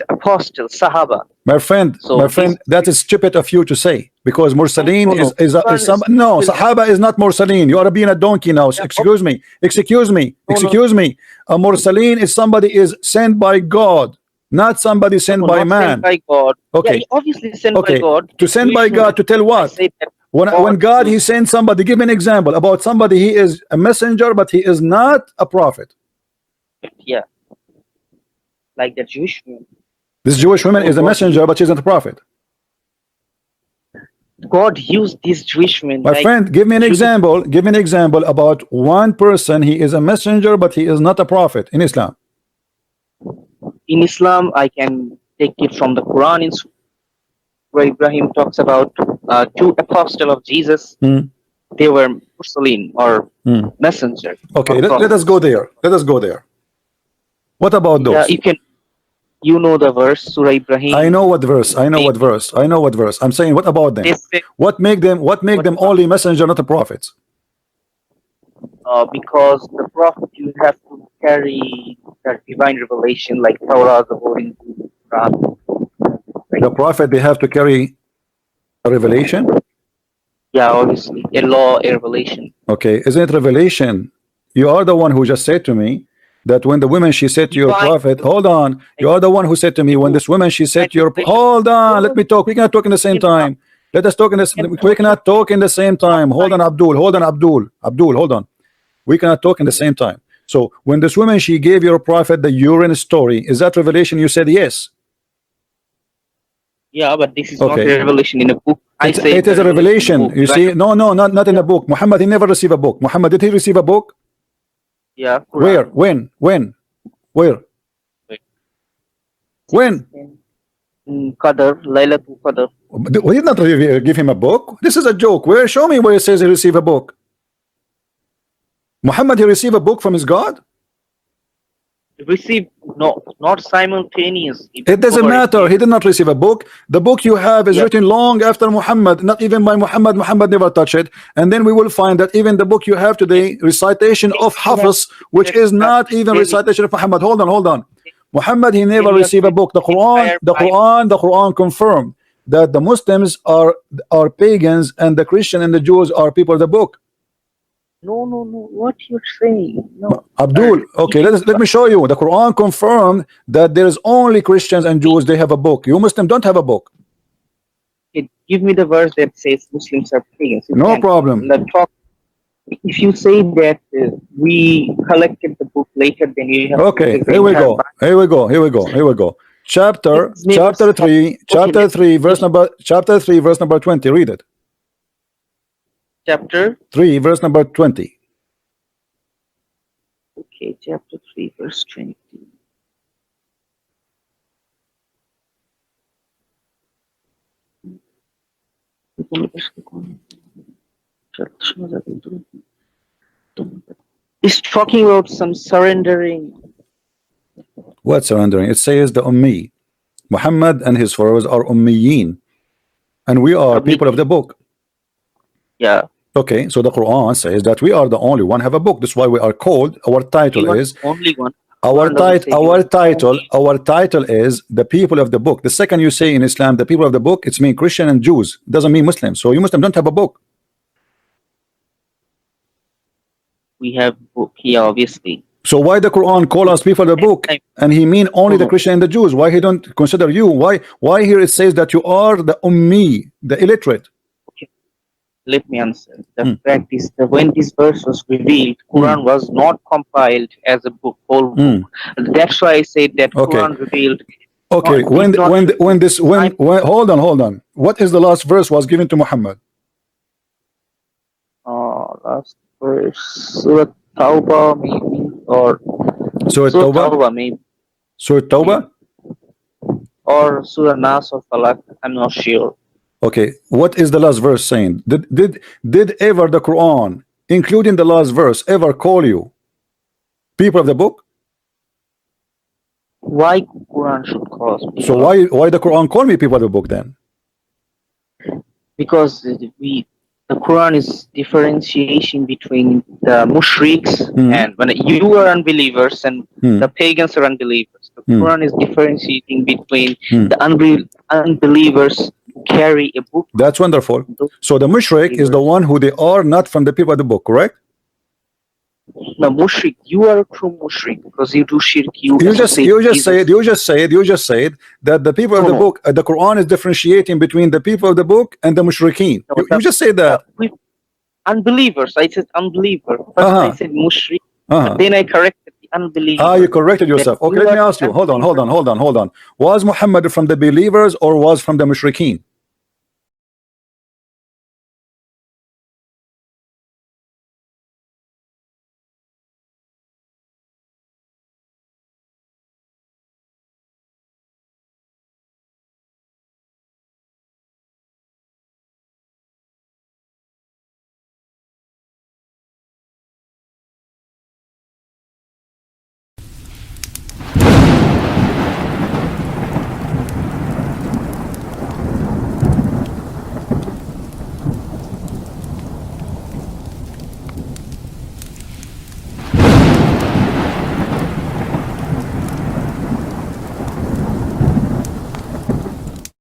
apostle, Sahaba. My friend, So that is stupid of you to say, because Mursaleen no. is some no, Sahaba is not Mursaleen. You are being a donkey now. Excuse me. A Mursaleen is somebody is sent by God, not somebody sent by man. Sent by God. Okay. Yeah, obviously sent by God. To send by God to tell what? When God he sent somebody, give me an example about somebody he is a messenger but he is not a prophet. Yeah. Like the Jewish woman. This Jewish woman is a messenger but she isn't a prophet. God used these Jewish women. My friend, give me an example. Give me an example about one person. He is a messenger, but he is not a prophet in Islam. In Islam, I can take it from the Quran, where Ibrahim talks about two apostles of Jesus. They were Mursalin or messenger. Okay, let us go there. Let us go there. What about those? Yeah, you know the verse, Surah Ibrahim. I know what verse. I'm saying, what about them? What make them only messenger, not a prophets? Because the prophet, you have to carry that divine revelation, like Torah, the Holy Quran. The prophet, they have to carry a revelation. Yeah, obviously, a law, a revelation. Okay, isn't it revelation? You are the one who just said to me that when the woman she said to your prophet, hold on, you are the one who said to me when this woman she said to your, hold on, let me talk. We cannot talk in the same time. Let us talk in this. We cannot talk in the same time. Hold on, Abdul. Hold on. We cannot talk in the same time. So when this woman she gave your prophet the urine story, is that revelation? You said yes. Yeah, but this is not a revelation in a book. It is a revelation. You see, no, not in a book. Muhammad, he never received a book. Muhammad, did he receive a book? Yeah. Quran. Where? When? Where? When? Qadr, Laylatul Qadr. We did not give him a book. This is a joke. Where? Show me where it says he received a book. Muhammad, he received a book from his God? Received, no, not simultaneous. It doesn't matter. He did not receive a book. The book you have is written long after Muhammad, not even by Muhammad. Muhammad never touched it. And then we will find that even the book you have today, recitation of Hafiz, which is not even recitation of Muhammad. Hold on. Muhammad, he never received a book. The Quran confirmed that the Muslims are pagans and the Christian and the Jews are people of the book. No. What you're saying? No. Abdul, okay, let me show you. The Quran confirmed that there is only Christians and Jews. They have a book. You Muslims don't have a book. Give me the verse that says Muslims are pagans. No problem. If you say that we collected the book later, then you have. Okay, here we go. Chapter 3, verse number 20. Read it. Chapter 3, verse number 20. Okay, chapter 3, verse 20. It's talking about some surrendering. What surrendering? It says the Ummi. Muhammad and his followers are Ummiyin, and we are people of the book. Yeah. Okay, so the Quran says that we are the only one have a book. That's why we are called. Our title You are is the only one. our Quran doesn't title. say you are the only. Our title is the people of the book. The second you say in Islam, the people of the book, it's mean Christian and Jews. It doesn't mean Muslims. So you Muslims don't have a book. We have book here, obviously. So why the Quran call us people of the book, and he mean only the No. Christian and the Jews? Why he don't consider you? Why here it says that you are the ummi, the illiterate? Let me answer. The fact is that when this verse was revealed, Quran was not compiled as a book, whole book. That's why I said that Quran revealed. Okay, did not reveal- hold on. What is the last verse was given to Muhammad? Last verse, Surah Tawbah maybe, or Surah Surah Tawbah? Tawbah maybe, Surah Tawbah? or Surah Nas or Falak. I'm not sure. Okay, what is the last verse saying? Did ever the Quran, including the last verse, ever call you people of the book? Why Quran should cause people? So why the Quran call me people of the book then? Because the Quran is differentiation between the mushriks and when you are unbelievers and the pagans are unbelievers. The Quran is differentiating between the unbelievers who carry a book. That's wonderful. So the mushrik is the one who they are not from the people of the book, correct? No, mushrik, you are a true mushrik because you do shirk. You just said that the people of the book, the Quran is differentiating between the people of the book and the mushrikeen. You just said that. Unbelievers. I said unbeliever. First I said mushrik. But then I corrected the unbeliever. You corrected yourself. Okay, let me ask you. Hold on. Was Muhammad from the believers or was from the mushrikeen?